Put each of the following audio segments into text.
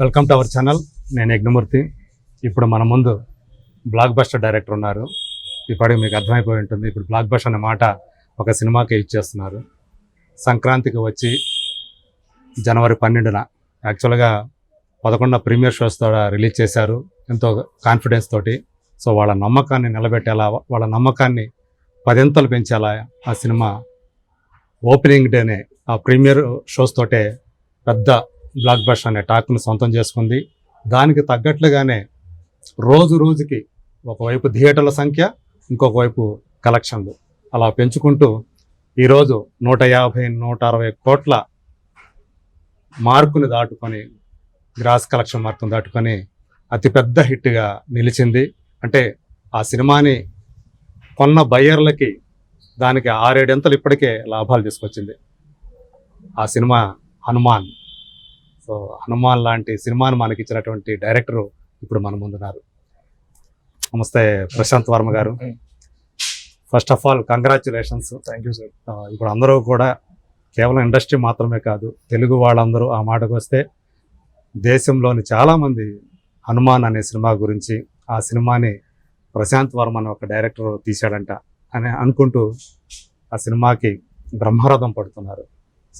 Welcome to our channel. నేను యజ్ఞమూర్తి. ఇప్పుడు మన ముందు బ్లాక్ బస్టర్ డైరెక్టర్ ఉన్నారు. ఇప్పటికి మీకు అర్థమైపోయి ఉంటుంది. ఇప్పుడు బ్లాక్ బస్టర్ అనే మాట ఒక సినిమాకి ఇచ్చేస్తున్నారు. సంక్రాంతికి వచ్చి జనవరి 12న యాక్చువల్గా 11న ప్రీమియర్ షోస్ తో రిలీజ్ చేశారు ఎంతో కాన్ఫిడెన్స్ తోటి. సో వాళ్ళ నమ్మకాన్ని నిలబెట్టేలా, వాళ్ళ నమ్మకాన్ని పదింతలు పెంచేలా ఆ సినిమా ఓపెనింగ్ డేనే ఆ ప్రీమియర్ షోస్ తోటే పెద్ద బ్లాక్ బస్టర్ అనే టాక్ను సొంతం చేసుకుంది. దానికి తగ్గట్లుగానే రోజు రోజుకి ఒకవైపు థియేటర్ల సంఖ్య, ఇంకొక వైపు కలెక్షన్లు అలా పెంచుకుంటూ ఈరోజు 150-160 కోట్ల మార్కుని దాటుకొని, గ్రాస్ కలెక్షన్ మార్కుని దాటుకొని అతిపెద్ద హిట్గా నిలిచింది. అంటే ఆ సినిమాని కొన్న బయ్యర్లకి దానికి 6-7 ఇప్పటికే లాభాలు తీసుకొచ్చింది ఆ సినిమా హనుమాన్. సో హనుమాన్ లాంటి సినిమాను మనకి ఇచ్చినటువంటి డైరెక్టరు ఇప్పుడు మన ముందున్నారు. నమస్తే ప్రశాంత్ వర్మ గారు. First of all congratulations. Thank you sir. ఇప్పుడు అందరూ కూడా కేవలం ఇండస్ట్రీ మాత్రమే కాదు, తెలుగు వాళ్ళందరూ ఆ మాటకు వస్తే దేశంలోని చాలామంది హనుమాన్ అనే సినిమా గురించి, ఆ సినిమాని ప్రశాంత్ వర్మ అనే ఒక డైరెక్టర్ తీశాడంట అని అనుకుంటూ ఆ సినిమాకి బ్రహ్మరథం పడుతున్నారు.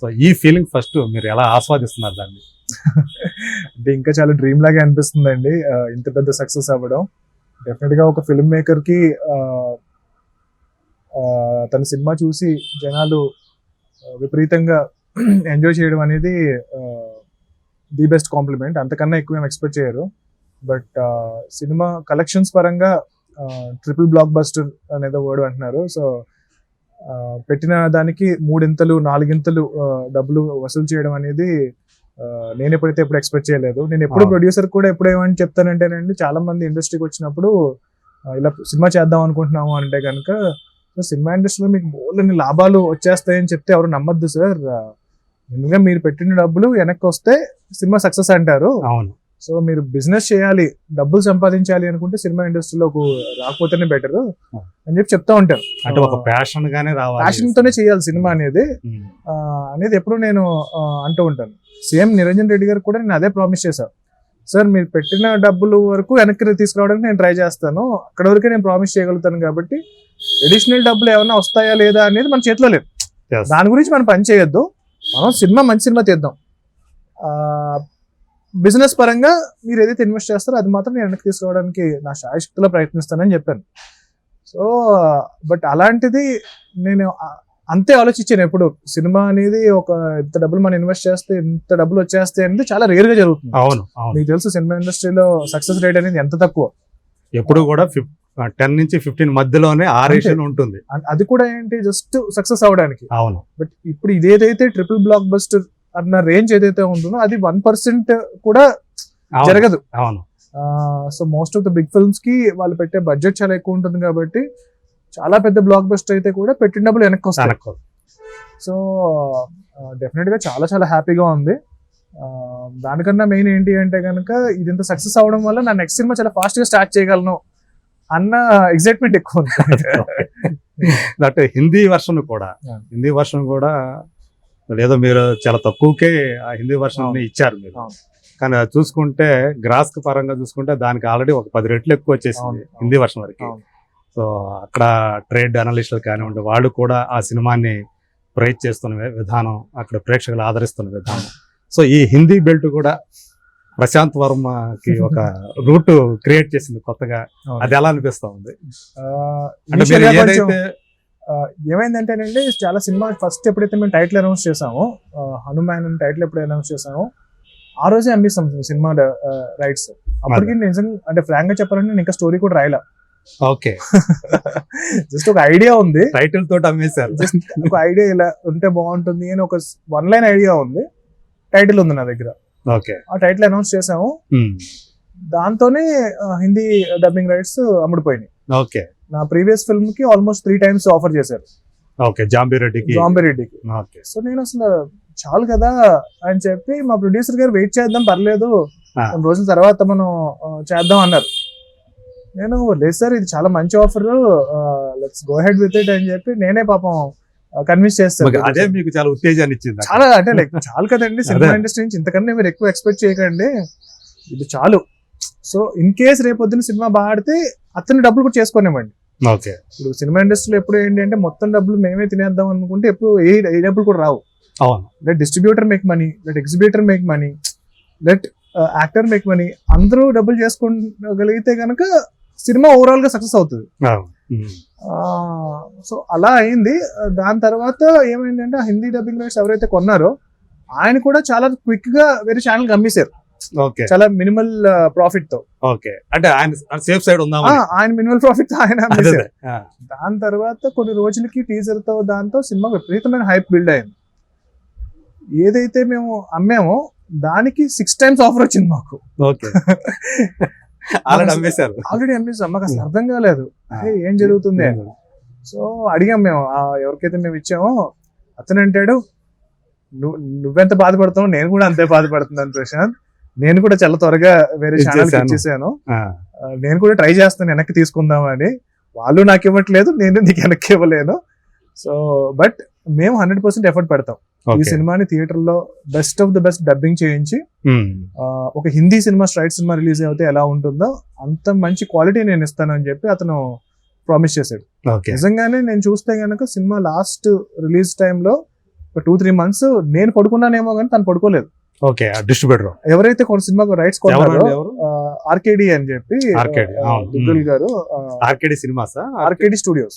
సో ఈ ఫీలింగ్ ఫస్ట్ మీరు ఎలా ఆస్వాదిస్తున్నారు దాన్ని? అంటే ఇంకా చాలా డ్రీమ్ లాగే అనిపిస్తుందండి ఇంత పెద్ద సక్సెస్ అవ్వడం. డెఫినెట్ గా ఒక ఫిల్మ్ మేకర్ కి తన సినిమా చూసి జనాలు విపరీతంగా ఎంజాయ్ చేయడం అనేది ది బెస్ట్ కాంప్లిమెంట్. అంతకన్నా ఎక్కువ ఏం ఎక్స్పెక్ట్ చేయరు. బట్ సినిమా కలెక్షన్స్ పరంగా ట్రిపుల్ బ్లాక్ బస్టర్ అనేది వర్డ్ అంటున్నారు. సో పెట్టిన దానికి 3-4 డబ్బులు వసూలు చేయడం అనేది నేను ఎప్పుడైతే ఎప్పుడు ఎక్స్పెక్ట్ చేయలేదు. నేను ఎప్పుడు ప్రొడ్యూసర్ కూడా ఎప్పుడు ఏమని చెప్తానంటేనండి, చాలా మంది ఇండస్ట్రీకి వచ్చినప్పుడు ఇలా సినిమా చేద్దాం అనుకుంటున్నాము అంటే కనుక సినిమా ఇండస్ట్రీలో మీకు బోల్డన్ని లాభాలు వచ్చేస్తాయని చెప్తే ఎవరు నమ్మద్దు సార్. ముందుగా మీరు పెట్టిన డబ్బులు వెనక్కి వస్తే సినిమా సక్సెస్ అంటారు. అవును. సో మీరు బిజినెస్ చేయాలి, డబ్బులు సంపాదించాలి అనుకుంటే సినిమా ఇండస్ట్రీలోకి రాకపోతేనే బెటర్ అని చెప్తా ఉంటారు. అంటే ఒక ప్యాషన్ గానే రావాలి, ప్యాషన్ తోనే చేయాలి సినిమా అనేది ఎప్పుడు నేను అంటూ ఉంటాను. సేమ్ నిరంజన్ రెడ్డి గారు కూడా నేను అదే ప్రామిస్ చేశాను. సార్ మీరు పెట్టిన డబ్బులు వరకు వెనక్కి తీసుకురావడానికి నేను ట్రై చేస్తాను, అక్కడ వరకే నేను ప్రామిస్ చేయగలుగుతాను. కాబట్టి అడిషనల్ డబ్బులు ఏమైనా వస్తాయా లేదా అనేది మన చేతిలో లేదు. దాని గురించి మనం పని చేయొద్దు, మనం మంచి సినిమా తీద్దాం. బిజినెస్ పరంగా మీరు ఏదైతే ఇన్వెస్ట్ చేస్తారో అది మాత్రం నేను వెనక్కి తీసుకోవడానికి నా శాయశక్తిలో ప్రయత్నిస్తానని చెప్పాను. సో బట్ అలాంటిది నేను అంతే ఆలోచించాను. ఎప్పుడు సినిమా అనేది ఒక ఇంత డబ్బులు మనం ఇన్వెస్ట్ చేస్తే ఇంత డబ్బులు వచ్చేస్తాయి అనేది చాలా రేర్ గా జరుగుతుంది. అవును. మీకు తెలుసు సినిమా ఇండస్ట్రీలో సక్సెస్ రేట్ అనేది ఎంత తక్కువ. ఎప్పుడు కూడా 10-15 మధ్యలోనే ఆరేషన్ ఉంటుంది. అది కూడా ఏంటి, జస్ట్ సక్సెస్ అవడానికి. అవును. బట్ ఇప్పుడు ఇదేదైతే ట్రిపుల్ బ్లాక్ బస్టర్ అన్న రేంజ్ ఏదైతే ఉంటుందో అది 1% కూడా జరగదు. అవును. So most of the big films కి వాళ్ళు పెట్టే బడ్జెట్ చాలా ఎక్కువ ఉంటుంది కాబట్టి చాలా పెద్ద బ్లాక్ బస్టర్ అయితే కూడా పెట్టిన డబ్బులు వెనక్కి వస్తాయి. సో డెఫినెట్ గా చాలా చాలా హ్యాపీగా ఉంది. దానికన్నా మెయిన్ ఏంటి అంటే కనుక ఇది ఇంత సక్సెస్ అవడం వల్ల నా నెక్స్ట్ సినిమా చాలా ఫాస్ట్ గా స్టార్ట్ చేయగలను అన్న ఎక్సైట్మెంట్ ఎక్కువ ఉంది. దట్ హిందీ వర్షన్ కూడా లేదో మీరు చాలా తక్కువకే ఆ హిందీ వర్షన్ ఇచ్చారు మీరు. కానీ అది చూసుకుంటే గ్రాస్ పరంగా చూసుకుంటే దానికి ఆల్రెడీ ఒక 10 రెట్లు ఎక్కువ వచ్చేసింది హిందీ వర్షన్ వరకు. సో అక్కడ ట్రేడ్ అనలిస్టులు కానివ్వండి, వాళ్ళు కూడా ఆ సినిమాని ప్రైజ్ చేస్తున్న విధానం, అక్కడ ప్రేక్షకులు ఆదరిస్తున్న విధానం. సో ఈ హిందీ బెల్ట్ కూడా ప్రశాంత్ వర్మకి ఒక రూట్ క్రియేట్ చేసింది కొత్తగా. అది ఎలా అనిపిస్తా ఉంది? ఏమైందంటేనండి, చాలా సినిమా ఫస్ట్ ఎప్పుడైతే మేము టైటిల్ అనౌన్స్ చేసామో, హనుమాన్ అని టైటిల్ ఎప్పుడు అనౌన్స్ చేసామో ఆ రోజే అమ్మిస్తాం సినిమా రైట్స్. అప్పటికి నిజంగా అంటే ఫ్రాంక్ గా చెప్పాలంటే నేను ఇంకా స్టోరీ కూడా రాయలా. ఓకే. జస్ట్ ఒక ఐడియా ఉంది, టైటిల్ తోటి అమ్మేశారు. ఒక ఐడియా ఇలా ఉంటే బాగుంటుంది అని ఒక 1 లైన్ ఐడియా ఉంది, టైటిల్ ఉంది నా దగ్గర. ఓకే. ఆ టైటిల్ అనౌన్స్ చేసాము, దాంతోనే హిందీ డబ్బింగ్ రైట్స్ అమ్ముడిపోయినాయి. ఓకే. నా ప్రీవియస్ ఫిల్మ్ కి ఆల్మోస్ట్ 3 times ఆఫర్ చేశారు. ఓకే. జాంబీ రెడ్డికి. ఓకే. సో నేను అసలు చాలు కదా అని చెప్పి మా ప్రొడ్యూసర్ గారు వెయిట్ చేద్దాం, పర్లేదు 2 రోజుల తర్వాత మనం చేద్దాం అన్నారు. నేను లేదు సార్ ఇది చాలా మంచి offer, let's go head with it అని చెప్పి నేనే పాపం కన్విన్స్ చేస్తారు. అదే మీకు చాలా ఉత్తేజాన్ని ఇచ్చింది. చాలా అంటే లైక్ చాలు కదండి సినిమా ఇండస్ట్రీ నుంచి, ఇంతకన్నా మీరు ఎక్కువ ఎక్స్పెక్ట్ చేయకండి, ఇది చాలు. సో ఇన్ కేస్ రేపొద్దున సినిమా బాగా ఆడితే అతని డబ్బులు కూడా చేసుకోనివ్వండి. ఓకే, ఇప్పుడు సినిమా ఇండస్ట్రీలో ఎప్పుడు ఏంటంటే మొత్తం డబ్బులు మేమే తినేద్దాం అనుకుంటే ఎప్పుడు ఏ డబ్బులు కూడా రావు. అవును, let distributor make money, let exhibitor make money, let actor make money. అందరూ డబ్బులు చేసుకోగలిగితే కనుక సినిమా ఓవరాల్ గా సక్సెస్ అవుతుంది. సో అలా అయింది. దాని తర్వాత ఏమైందంటే ఆ హిందీ డబ్బింగ్ రైట్స్ ఎవరైతే కొన్నారో ఆయన కూడా చాలా క్విక్ గా వేరే ఛానల్ అమ్మేశారు. ఓకే, చాలా మినిమల్ ప్రాఫిట్ తో. ఓకే, అంటే ఆయన సేఫ్ సైడ్ ఉందా, ఆయన మినిమల్ ప్రాఫిట్ తో ఆయన అమ్మేశారు. దాని తర్వాత కొన్ని రోజులకి టీజర్ తో దాంతో సినిమా విపరీతమైన హైప్ బిల్డ్ అయింది. ఏదైతే మేము అమ్మామో దానికి 6 times ఆఫర్ వచ్చింది మాకు. ఓకే, ఆల్రెడీ అమ్మేశాం. మాకు అసలు అర్థం కాలేదు ఏం జరుగుతుంది అని. సో అడిగాం మేము ఎవరికైతే మేము ఇచ్చామో, అతను అంటాడు నువ్వెంత బాధపడతావు నేను కూడా అంతే బాధపడుతున్నాను ప్రశాంత్, నేను కూడా చాలా త్వరగా వేరే ఛానల్ ఇచ్చేసాను, నేను కూడా ట్రై చేస్తాను వెనక్కి తీసుకుందాం అని. వాళ్ళు నాకు ఇవ్వట్లేదు, నేను నీకు వెనక్కి ఇవ్వలేను. సో బట్ మేము 100% ఎఫర్ట్ పెడతాం ఈ సినిమాని థియేటర్ లో best of the best dubbing చేయించి ఒక Hindi cinema straight cinema release అయితే ఎలా ఉంటుందో అంత మంచి క్వాలిటీ నేను ఇస్తానని చెప్పి అతను ప్రామిస్ చేశాడు. నిజంగానే నేను చూస్తే గనక సినిమా లాస్ట్ రిలీజ్ టైంలో ఒక 2-3 months నేను పడుకున్నానేమో కానీ తను పడుకోలేదు. ఓకే, డిస్ట్రిబ్యూటర్ ఎవరైతే సినిమాకు రైట్స్ కొన్నారో ఆర్కేడి అని చెప్పి దుగ్గల్ గారు, RKD cinemas, RKD studios.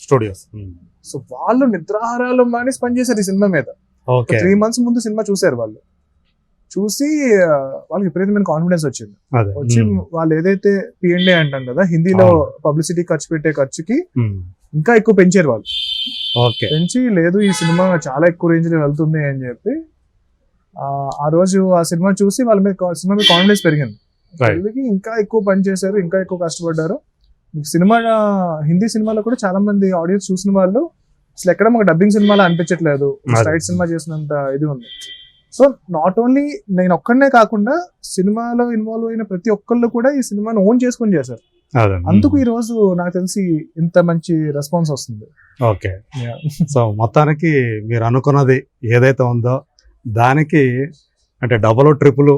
So వాళ్ళు నిద్రాహారాలు మానేసి పనిచేశారు ఈ సినిమా మీద. 3 months ముందు సినిమా చూసారు వాళ్ళు. చూసి వాళ్ళకి విపరీతమైన కాన్ఫిడెన్స్ వచ్చింది. వచ్చి వాళ్ళు ఏదైతే P&A అంటాం కదా హిందీలో పబ్లిసిటీ ఖర్చు పెట్టే ఖర్చుకి ఇంకా ఎక్కువ పెంచారు వాళ్ళు. పెంచి లేదు ఈ సినిమా చాలా ఎక్కువ రేంజ్ లో వెళ్తుంది అని చెప్పి ఆ రోజు ఆ సినిమా చూసి వాళ్ళ మీద సినిమా మీద కాన్ఫిడెన్స్ పెరిగింది. ఇంకా ఎక్కువ పని చేశారు, ఇంకా ఎక్కువ కష్టపడ్డారు. సినిమా హిందీ సినిమాలో కూడా చాలా మంది ఆడియన్స్ చూసిన వాళ్ళు అసలు ఎక్కడ మాకు డబ్బింగ్ సినిమాలో అనిపించట్లేదు, స్ట్రైట్ సినిమా చేసినంత ఇది ఉంది. సో నాట్ ఓన్లీ నేను ఒక్కడనే కాకుండా సినిమాలో ఇన్వాల్వ్ అయిన ప్రతి ఒక్కళ్ళు కూడా ఈ సినిమాను ఓన్ చేసుకొని చేశారు. అందుకు ఈ రోజు నాకు తెలిసి ఇంత మంచి రెస్పాన్స్ వస్తుంది. ఓకే, సో మొత్తానికి మీరు అనుకున్నది ఏదైతే ఉందో దానికి అంటే డబుల్ ట్రిపుల్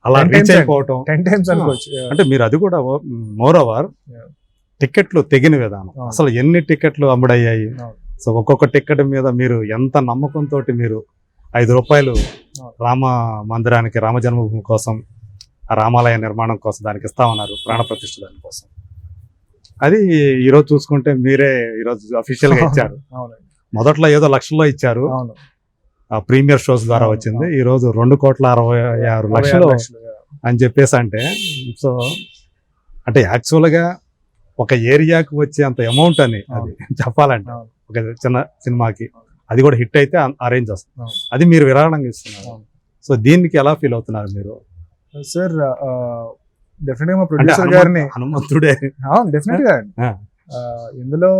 అలా రీచ్ అయిపోవటం 10 times అనుకోవచ్చు. అంటే మీరు అది కూడా మోర్ ఓవర్ టికెట్లు తెగిన విధానం, అసలు ఎన్ని టికెట్లు అమ్ముడయ్యాయి. సో ఒక్కొక్క టికెట్ మీద మీరు ఎంత నమ్మకంతో మీరు ₹5 రామ మందిరానికి, రామ జన్మభూమి కోసం, ఆ రామాలయ నిర్మాణం కోసం దానికి ఇస్తామన్నారు, ప్రాణ ప్రతిష్ఠ దానికోసం. అది ఈరోజు చూసుకుంటే మీరే ఈరోజు అఫీషియల్ గా ఇచ్చారు. మొదట్లో ఏదో లక్షల్లో ఇచ్చారు, ప్రీమియర్ షోస్ ద్వారా వచ్చింది. ఈ రోజు 2,66,00,000 అని చెప్పేసి అంటే, సో అంటే యాక్చువల్ గా ఒక ఏరియాకి వచ్చే అంత అమౌంట్ అని అది చెప్పాలంటే ఒక చిన్న సినిమాకి, అది కూడా హిట్ అయితే అరేంజ్ వస్తుంది, అది మీరు విరాళంగా ఇస్తున్నారు. సో దీనికి ఎలా ఫీల్ అవుతున్నారు మీరు? సార్ డెఫినెట్ గా మా ప్రొడ్యూసర్ గారిని, హనుమంతుడే డెఫినెట్ గా ఇందులో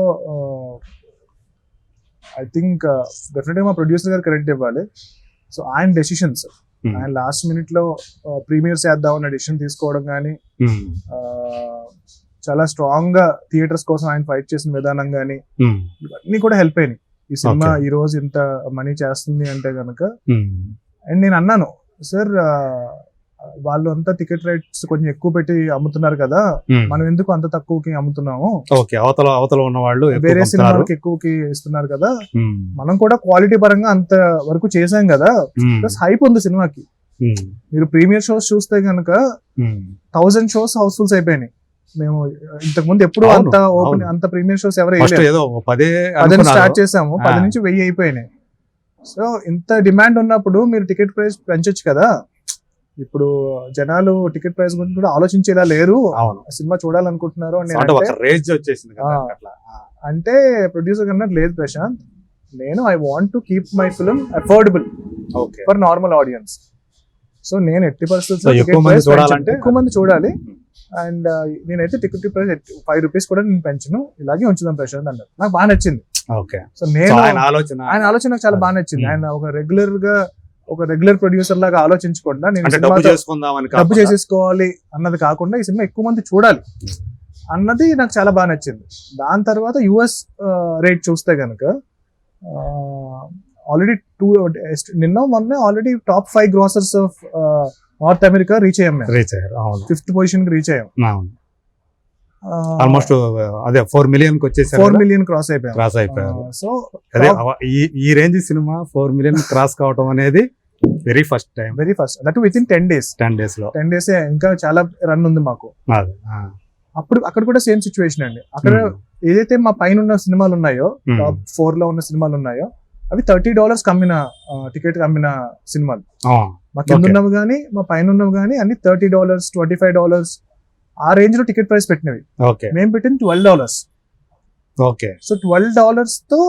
ఐ థింక్ డెఫినెట్ గా మా ప్రొడ్యూసర్ గారు కరెక్ట్ ఇవ్వాలి. సో ఆయన డెసిషన్స్, ఆయన లాస్ట్ మినిట్ లో ప్రీమియర్స్ చేద్దాం అన్న డెసిషన్ తీసుకోవడం కానీ, చాలా స్ట్రాంగ్ గా థియేటర్స్ కోసం ఆయన ఫైట్ చేసిన విధానం కానీ, ఇవన్నీ కూడా హెల్ప్ అయినాయి ఈ సినిమా ఈ రోజు ఇంత మనీ చేస్తుంది అంటే కనుక. అండ్ నేను అన్నాను సార్, వాళ్ళు అంతా టికెట్ రైట్స్ కొంచెం ఎక్కువ పెట్టి అమ్ముతున్నారు కదా, మనం ఎందుకు అంత తక్కువకి అమ్ముతున్నాము, అవతల ఉన్న వాళ్ళు వేరే సినిమాకి ఎక్కువకి ఇస్తున్నారు కదా, మనం కూడా క్వాలిటీ పరంగా అంత వరకు చేసాం కదా, ప్లస్ హైప్ ఉంది సినిమాకి. మీరు ప్రీమియర్ షోస్ చూస్తే కనుక 1000 shows హౌస్ఫుల్స్ అయిపోయినాయి. మేము ఇంతకు ముందు ఎప్పుడు అంత ప్రీమియర్ షోస్ ఎవరు స్టార్ట్ చేసాము, 10 నుంచి 1000 అయిపోయినాయి. సో ఇంత డిమాండ్ ఉన్నప్పుడు మీరు టికెట్ ప్రైస్ పెంచొచ్చు కదా. ఇప్పుడు జనాలు టికెట్ ప్రైస్ గురించి కూడా ఆలోచించేలా లేరు, సినిమా చూడాలనుకుంటున్నారు అని అంటే ప్రొడ్యూసర్ కన్నా లేదు ప్రశాంత్, నేను I want to keep my film affordable for normal audience. So నేను ఎట్టి పరిస్థితుల్లో ఎక్కువ మంది చూడాలి, అండ్ నేనైతే టికెట్ ప్రైస్ ₹5 కూడా నేను పెంచను, ఇలాగే ఉంచుదాం ప్రశాంత్ అన్నారు. నాకు బాగా నచ్చింది. సో నేను ఆయన ఆలోచన నాకు చాలా బాగా నచ్చింది. ఆయన ఒక రెగ్యులర్ ప్రొడ్యూసర్ లాగా ఆలోచించకుండా నేను డబ్బు చేసేసుకోవాలి అన్నది కాకుండా ఈ సినిమా ఎక్కువ మంది చూడాలి అన్నది నాకు చాలా బాగా నచ్చింది. దాని తర్వాత US రేట్ చూస్తే కనుక ఆల్రెడీ నిన్న మొన్న already top 5 grossers of north America reach అయ్యాం మేము. రీచ్ అయ్యారు. అవును, 5th పొజిషన్ కి రీచ్ అయ్యాం. అవును. ఆల్మోస్ట్ అదే 4 million కి వచ్చేసారు. 4 million క్రాస్ అయిపోయాం. క్రాస్ అయిపోయారు. సో అదే ఈ రేంజ్ సినిమా 4 million క్రాస్ కావటం అనేది very first time. Very first, that with in 10 days. 10 days లో 10 days ఇంకా చాలా రన్ ఉంది మాకు. అదే, అప్పుడు అక్కడ కూడా సేమ్ సిచ్యువేషన్ అండి. అక్కడ ఏదైతే మా పైన ఉన్న సినిమాలు ఉన్నాయో, టాప్ 4 లో ఉన్న సినిమాలు ఉన్నాయో, అవి $30 కమ్మిన టికెట్ కమ్మిన సినిమాలు. మా కింద ఉన్నవి కానీ మా పైన ఉన్నవి కానీ అన్ని $30, $25 ఆ రేంజ్ లో టికెట్ ప్రైస్ పెట్టినవి. మేము పెట్టింది $12. ఓకే. సో $12 తో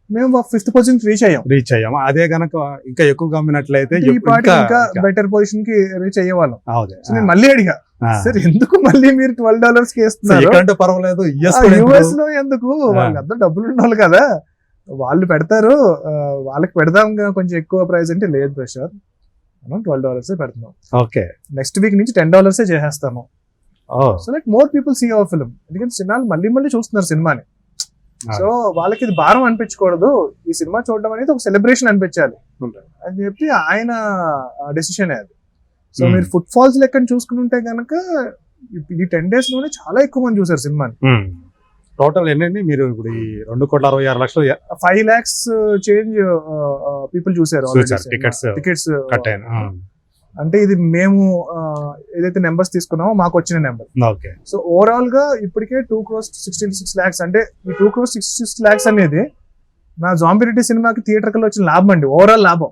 మేము 5th పొజిషన్ రీచ్ అయ్యాం. అదే గనక ఇంకా ఎక్కువ కమ్మినట్లయితే ఈ పార్టీ ఇంకా బెటర్ పొజిషన్ కి రీచ్ అయ్యేవాళ్ళం. సో నేను మళ్ళీ అడిగా, సార్ ఎందుకు మళ్ళీ మీరు $12 కి ఇస్తున్నారు? పర్వాలేదు, యుఎస్ లో ఎందుకు? వాళ్ళంతా డబ్బులు ఉండాలి కదా, వాళ్ళు పెడతారు, వాళ్ళకి పెడదాం కొంచెం ఎక్కువ ప్రైస్ అంటే, లేదు ప్రెషర్, మనం $12 పెడుతున్నాం. ఓకే. నెక్స్ట్ వీక్ నుంచి $10 చేసేస్తాము. So like more people see our film. ఎందుకంటే సినిమాలు మళ్ళీ మళ్ళీ చూస్తున్నారు సినిమాని. సో వాళ్ళకి ఇది భారం అనిపించకూడదు, ఈ సినిమా చూడడం అనేది ఒక సెలబ్రేషన్ అనిపించాలి అని చెప్పి ఆయన డెసిషన్ అది. సో మీరు ఫుట్ ఫాల్స్ లెక్కని చూసుకుంటే కనుక ఈ 10 days లోనే చాలా ఎక్కువ మంది చూసారు సినిమాని. టోటల్ ఎన్ని మీరు ఇప్పుడు ఈ 2,66,00,000 5 lakhs చేంజ్ పీపుల్ చూసారు టికెట్స్. అంటే ఇది మేము ఏదైతే నెంబర్స్ తీసుకున్నామో మాకు వచ్చిన నెంబర్. సో ఓవరాల్ గా ఇప్పటికే 2,66 lakhs. అంటే ఈ 2,66 lakhs అనేది నా జాంబీ రెడ్డి సినిమాకి థియేటర్ కల్లా వచ్చిన లాభం అండి, ఓవరాల్ లాభం.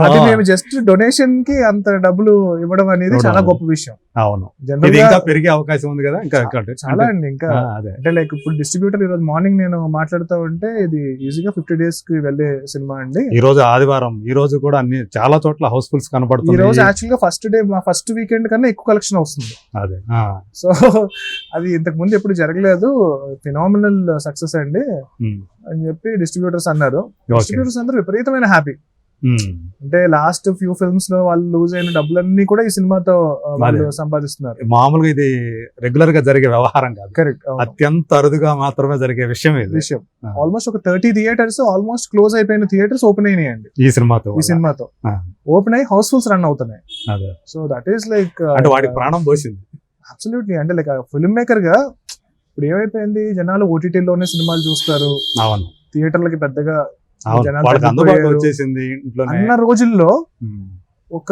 అది మేము జస్ట్ డొనేషన్ కి అంత డబ్బులు ఇవ్వడం అనేది చాలా గొప్ప విషయం. అవును, జనరల్ పెరిగే అవకాశం ఉంది కదా ఇంకా చాలా అండి. ఇంకా అంటే లైక్ ఇప్పుడు డిస్ట్రిబ్యూటర్ ఈ రోజు మార్నింగ్ నేను మాట్లాడుతూ ఉంటే ఇది ఈజీగా 50 days కి వెళ్లే సినిమా అండి. ఈ రోజు ఆదివారం, ఈ రోజు కూడా అన్ని చాలా చోట్ల హౌస్ఫుల్స్ కనబడుతుంది. ఈ రోజు యాక్చువల్ గా ఫస్ట్ డే, మా ఫస్ట్ వీకెండ్ కన్నా ఎక్కువ కలెక్షన్ వస్తుంది. అదే, సో అది ఇంతకు ముందు ఎప్పుడు జరగలేదు, ఫినామినల్ సక్సెస్ అండి అని చెప్పి డిస్ట్రిబ్యూటర్స్ అన్నారు. డిస్ట్రిబ్యూటర్స్ అందరూ విపరీతమైన హ్యాపీ. అంటే లాస్ట్ ఫ్యూ ఫిల్మ్స్ లో వాళ్ళు లూజ్ అయిన డబ్బులన్నీ కూడా ఈ సినిమాతో వాళ్ళు సంపాదిస్తున్నారు. మామూలుగా ఇది రెగ్యులర్ గా జరిగే వ్యవహారం కాదు. కరెక్ట్, అత్యంత అరుదుగా మాత్రమే జరిగే విషయం. ఆల్మోస్ట్ ఒక 30 థియేటర్స్ ఆల్మోస్ట్ క్లోజ్ అయిపోయిన థియేటర్స్ ఓపెన్ అయినాయండి ఈ సినిమాతో ఓపెన్ అయ్యి హౌస్ఫుల్స్ రన్ అవుతున్నాయి. సో దట్ ఈస్ లైక్ వాటికి ప్రాణం పోసింది. అబ్సల్యూట్లీ. అంటే లైక్ ఫిల్మ్ మేకర్ గా ఇప్పుడు ఏమైపోయింది, జనాలు ఓటీటీలోనే సినిమాలు చూస్తారు, థియేటర్లకి పెద్దగా వచ్చేసింది అన్న రోజుల్లో. ఒక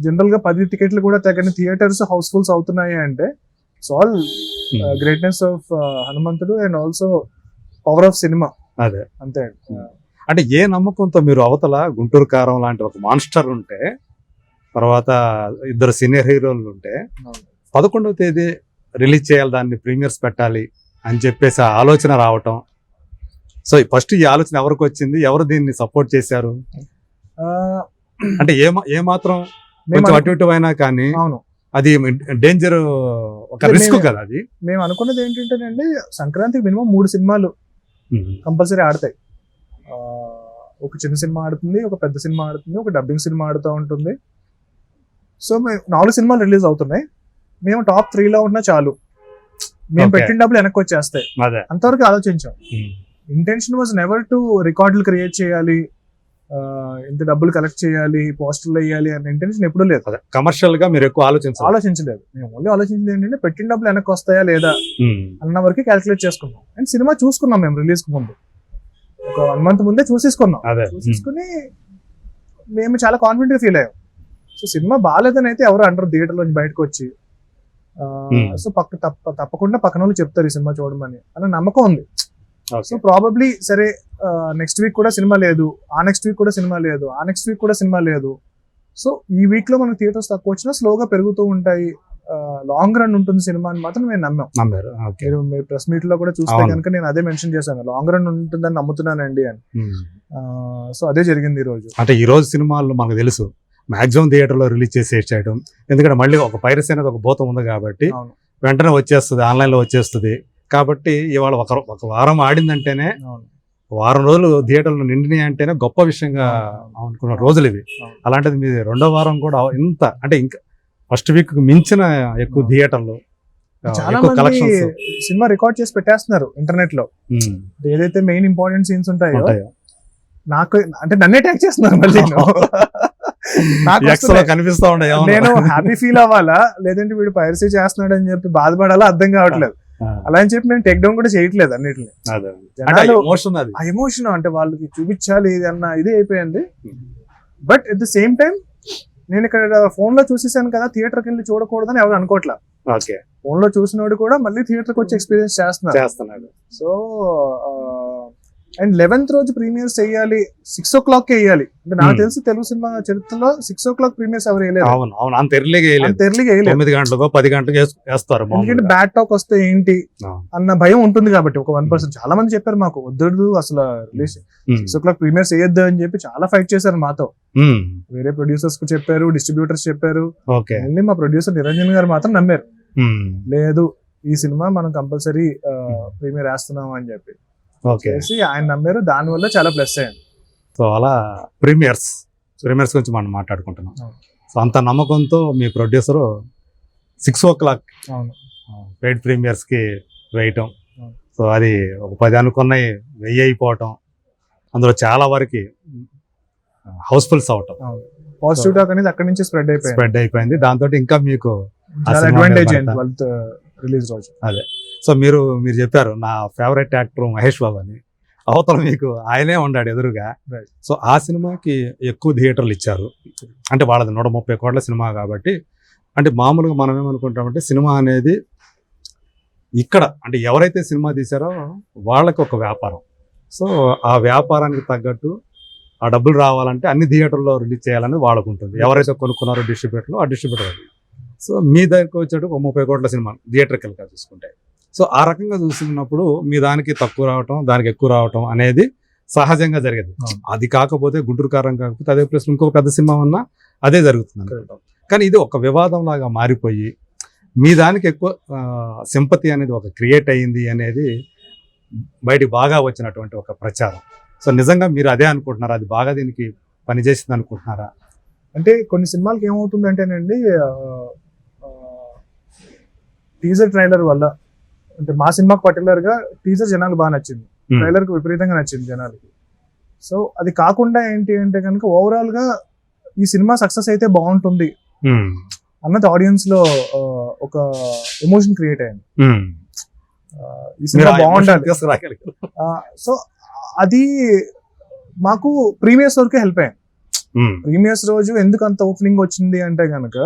జనరల్ గా 10 టికెట్లు కూడా తగ్గని థియేటర్స్ హౌస్ఫుల్స్ అవుతున్నాయి అంటే ఇట్స్ ఆల్ గ్రేట్నెస్ ఆఫ్ హనుమంతుడు and also power of cinema. అదే, అంతే. అంటే ఏ నమ్మకంతో మీరు అవతల గుంటూరు కారం లాంటి ఒక మాన్స్టర్ ఉంటే, తర్వాత 2 సీనియర్ హీరోలు ఉంటే, 11వ తేదీ రిలీజ్ చేయాలి, దాన్ని ప్రీమియర్స్ పెట్టాలి అని చెప్పేసి ఆలోచన రావటం. సో ఫస్ట్ ఈ ఆలోచన ఎవరికి వచ్చింది, ఎవరు దీన్ని సపోర్ట్ చేశారు? అంటే ఏ మాత్రం కొంచెం అటు ఇటు అయినా కానీ అది డేంజర్, ఒక రిస్క్ కదా అది. మేము అనుకున్నది ఏంటంటేనండి, సంక్రాంతికి మినిమం 3 సినిమాలు కంపల్సరీ ఆడతాయి. ఒక చిన్న సినిమా ఆడుతుంది, ఒక పెద్ద సినిమా ఆడుతుంది, ఒక డబ్బింగ్ సినిమా ఆడుతూ ఉంటుంది. సో 4 సినిమాలు రిలీజ్ అవుతున్నాయి. మేము టాప్ 3 లో ఉన్నా చాలు, మేము పెట్టిన డబ్బులు వెనక్కి వచ్చేస్తాయి, అంతవరకు ఆలోచించాం. ఇంటెన్షన్ వాజ్ నెవర్ టు రికార్డులు క్రియేట్ చేయాలి, ఇంత డబ్బులు కలెక్ట్ చేయాలి, పోస్టర్లు వేయాలి అనే ఇంటెన్షన్ ఎప్పుడూ లేదు. కమర్షియల్ గా మీరు ఎక్కువ ఆలోచించలేదు. మేము ఓన్లీ ఆలోచించింది ఏంటంటే పెట్టిన డబ్బులు వెనక్కి వస్తాయా లేదా అన్న వరకు క్యాలిక్యులేట్ చేసుకున్నాం. అండ్ సినిమా చూసుకున్నాం మేము రిలీజ్ కు ముందు, ఒక 1 month ముందే చూసేసుకున్నాం. చూసేసుకుని మేము చాలా కాన్ఫిడెంట్ గా ఫీల్ అయ్యాం. సో సినిమా బాగాలేదని అయితే ఎవరు అంటారు థియేటర్ నుంచి బయటకు వచ్చి. సో తప్పకుండా పక్కన వాళ్ళు చెప్తారు ఈ సినిమా చూడమని అన్న నమ్మకం ఉంది. సో ప్రాబబ్లీ సరే నెక్స్ట్ వీక్ కూడా సినిమా లేదు, ఆ నెక్స్ట్ వీక్ కూడా సినిమా లేదు, ఆ నెక్స్ట్ వీక్ కూడా సినిమా లేదు. సో ఈ వీక్ లో మనకు థియేటర్స్ తక్కువ వచ్చినా స్లోగా పెరుగుతూ ఉంటాయి, లాంగ్ రన్ ఉంటుంది సినిమా అని మాత్రం మేము నమ్మారు. మీరు ప్రెస్ మీట్ లో కూడా చూస్తే కనుక నేను అదే మెన్షన్ చేశాను, లాంగ్ రన్ ఉంటుందని నమ్ముతున్నానండి అని. సో అదే జరిగింది ఈ రోజు. అంటే ఈ రోజు సినిమాల్లో మనకు తెలుసు మాక్సిమం థియేటర్ లో రిలీజ్ చేసేయడం, ఎందుకంటే మళ్ళీ ఒక పైరసీ అనేది ఒక భూతం ఉంది కాబట్టి వెంటనే వచ్చేస్తుంది, ఆన్లైన్ లో వచ్చేస్తుంది. కాబట్టి ఇవాళ ఒక వారం ఆడిందంటేనే, వారం రోజులు థియేటర్లు నిండినాయి అంటేనే గొప్ప విషయంగా అనుకున్న రోజులు ఇవి. అలాంటిది మీ 2వ వారం కూడా ఇంత, అంటే ఇంకా ఫస్ట్ వీక్ మించిన ఎక్కువ థియేటర్లు చాలా ఎక్కువ మంది కలెక్షన్స్ సినిమా రికార్డ్ చేసి పెట్టేస్తున్నారు ఇంటర్నెట్ లో, ఏదైతే మెయిన్ ఇంపార్టెంట్ సీన్స్ ఉంటాయో నాకు అంటే నన్నే ట్యాగ్ చేస్తున్నారు మళ్ళీ. నాకు ఎక్స్ లో కనిపిస్తా ఉండే నేను హ్యాపీ ఫీల్ అవ్వాలా లేదంటే వీడు పైరసీ చేస్తున్నాడు అని చెప్పి బాధపడాలా అర్థం కావట్లేదు. అలా అని చెప్పి నేను టేక్ డౌన్ కూడా చేయట్లేదు అన్నిటిని. ఆ ఎమోషన్ అంటే వాళ్ళకి చూపించాలి ఇది అన్న ఇది అయిపోయింది. But at the same time నేను ఇక్కడ ఫోన్ లో చూసేసాను కదా, థియేటర్కి వెళ్ళి చూడకూడదని ఎవరు అనుకోవట్లా. ఫోన్ లో చూసినోడు కూడా మళ్ళీ థియేటర్కి వచ్చి ఎక్స్పీరియన్స్ చేస్తున్నాడు. సో అండ్ 11th రోజు ప్రీమియర్స్ చేయాలి, 6 o'clock వేయాలి. అంటే నాకు తెలిసి తెలుగు సినిమా చరిత్రలో 6 o'clock ప్రీమియర్స్ ఎవరు వేయలేదు. అంత ఎర్లీగా 9 గంటలకు 10 గంటలకు వేస్తారు. ఎందుకంటే బ్యాడ్ టాక్ వస్తే ఏంటి అన్న భయం ఉంటుంది కాబట్టి. ఒక 1% చాలా మంది చెప్పారు మాకు వద్దు అసలు రిలీజ్ 6 o'clock ప్రీమియర్స్ వేయద్దు అని చెప్పి చాలా ఫైట్ చేశారు మాతో. వేరే ప్రొడ్యూసర్స్ కు చెప్పారు, డిస్ట్రిబ్యూటర్స్ చెప్పారు. మళ్ళీ మా ప్రొడ్యూసర్ నిరంజన్ గారు మాత్రం నమ్మారు, లేదు ఈ సినిమా మనం కంపల్సరీ ప్రీమియర్ వేస్తున్నాం అని చెప్పి ఆయన నమ్మారు. దాని వల్ల చాలా ప్లస్ అయ్యింది. సో అలా ప్రీమియర్స్ గురించి మనం మాట్లాడుకుంటున్నాం. సో అంత నమ్మకంతో మీ ప్రొడ్యూసర్ 6 o'clock పెయిడ్ ప్రీమియర్స్ కి వేయటం. సో అది ఒక 10 అనుకున్నాయి 1000 అయిపోవటం, అందులో చాలా వరకు హౌస్ఫుల్స్ అవటం, పాజిటివ్ టాక్ అనేది అక్కడి నుంచి స్ప్రెడ్ అయిపోయింది. దాంతో ఇంకా మీకు అడ్వాంటేజ్ రిలీజ్ రోజు. అదే సో మీరు చెప్పారు నా ఫేవరెట్ యాక్టర్ మహేష్ బాబు అని, అవతల మీకు ఆయనే ఉన్నాడు ఎదురుగా. సో ఆ సినిమాకి ఎక్కువ థియేటర్లు ఇచ్చారు. అంటే వాళ్ళది 130 కోట్ల సినిమా కాబట్టి, అంటే మామూలుగా మనం ఏమనుకుంటామంటే సినిమా అనేది ఇక్కడ అంటే ఎవరైతే సినిమా తీశారో వాళ్ళకి ఒక వ్యాపారం. సో ఆ వ్యాపారానికి తగ్గట్టు ఆ డబ్బులు రావాలంటే అన్ని థియేటర్లో రిలీజ్ చేయాలనేది వాళ్ళకు ఉంటుంది. ఎవరైతే కొనుక్కున్నారో డిస్ట్రిబ్యూటర్లో ఆ డిస్ట్రిబ్యూటర్. సో మీ దగ్గరకు వచ్చేటప్పుడు ఒక 30 కోట్ల సినిమా థియేటర్కి చూసుకుంటే, సో ఆ రకంగా చూస్తున్నప్పుడు మీ దానికి తక్కువ రావటం దానికి ఎక్కువ రావటం అనేది సహజంగా జరిగేది. అది కాకపోతే గుంటూరు కారం కాకపోతే అదే ప్లేస్ ఇంకొక పెద్ద సినిమా ఉన్నా అదే జరుగుతుంది అనుకుంటాం. కానీ ఇది ఒక వివాదం లాగా మారిపోయి మీ దానికి ఎక్కువ సింపతి అనేది ఒక క్రియేట్ అయ్యింది అనేది బయటికి బాగా వచ్చినటువంటి ఒక ప్రచారం. సో నిజంగా మీరు అదే అనుకుంటున్నారా, అది బాగా దీనికి పనిచేసింది అనుకుంటున్నారా? అంటే కొన్ని సినిమాలకి ఏమవుతుందంటేనండి, టీజర్ ట్రైలర్ వల్ల, అంటే మా సినిమాకి పర్టికులర్ గా టీజర్ జనాలు బాగా నచ్చింది, ట్రైలర్ కి విపరీతంగా నచ్చింది జనాలకి. సో అది కాకుండా ఏంటి అంటే కనుక ఓవరాల్ గా ఈ సినిమా సక్సెస్ అయితే బాగుంటుంది అన్నది ఆడియన్స్ లో ఒక ఎమోషన్ క్రియేట్ అయింది. ఈ సినిమా బాగుండాలి. సో అది మాకు ప్రీమియర్స్ వరకే హెల్ప్ అయ్యింది. ప్రీమియర్స్ రోజు ఎందుకు అంత ఓపెనింగ్ వచ్చింది అంటే కనుక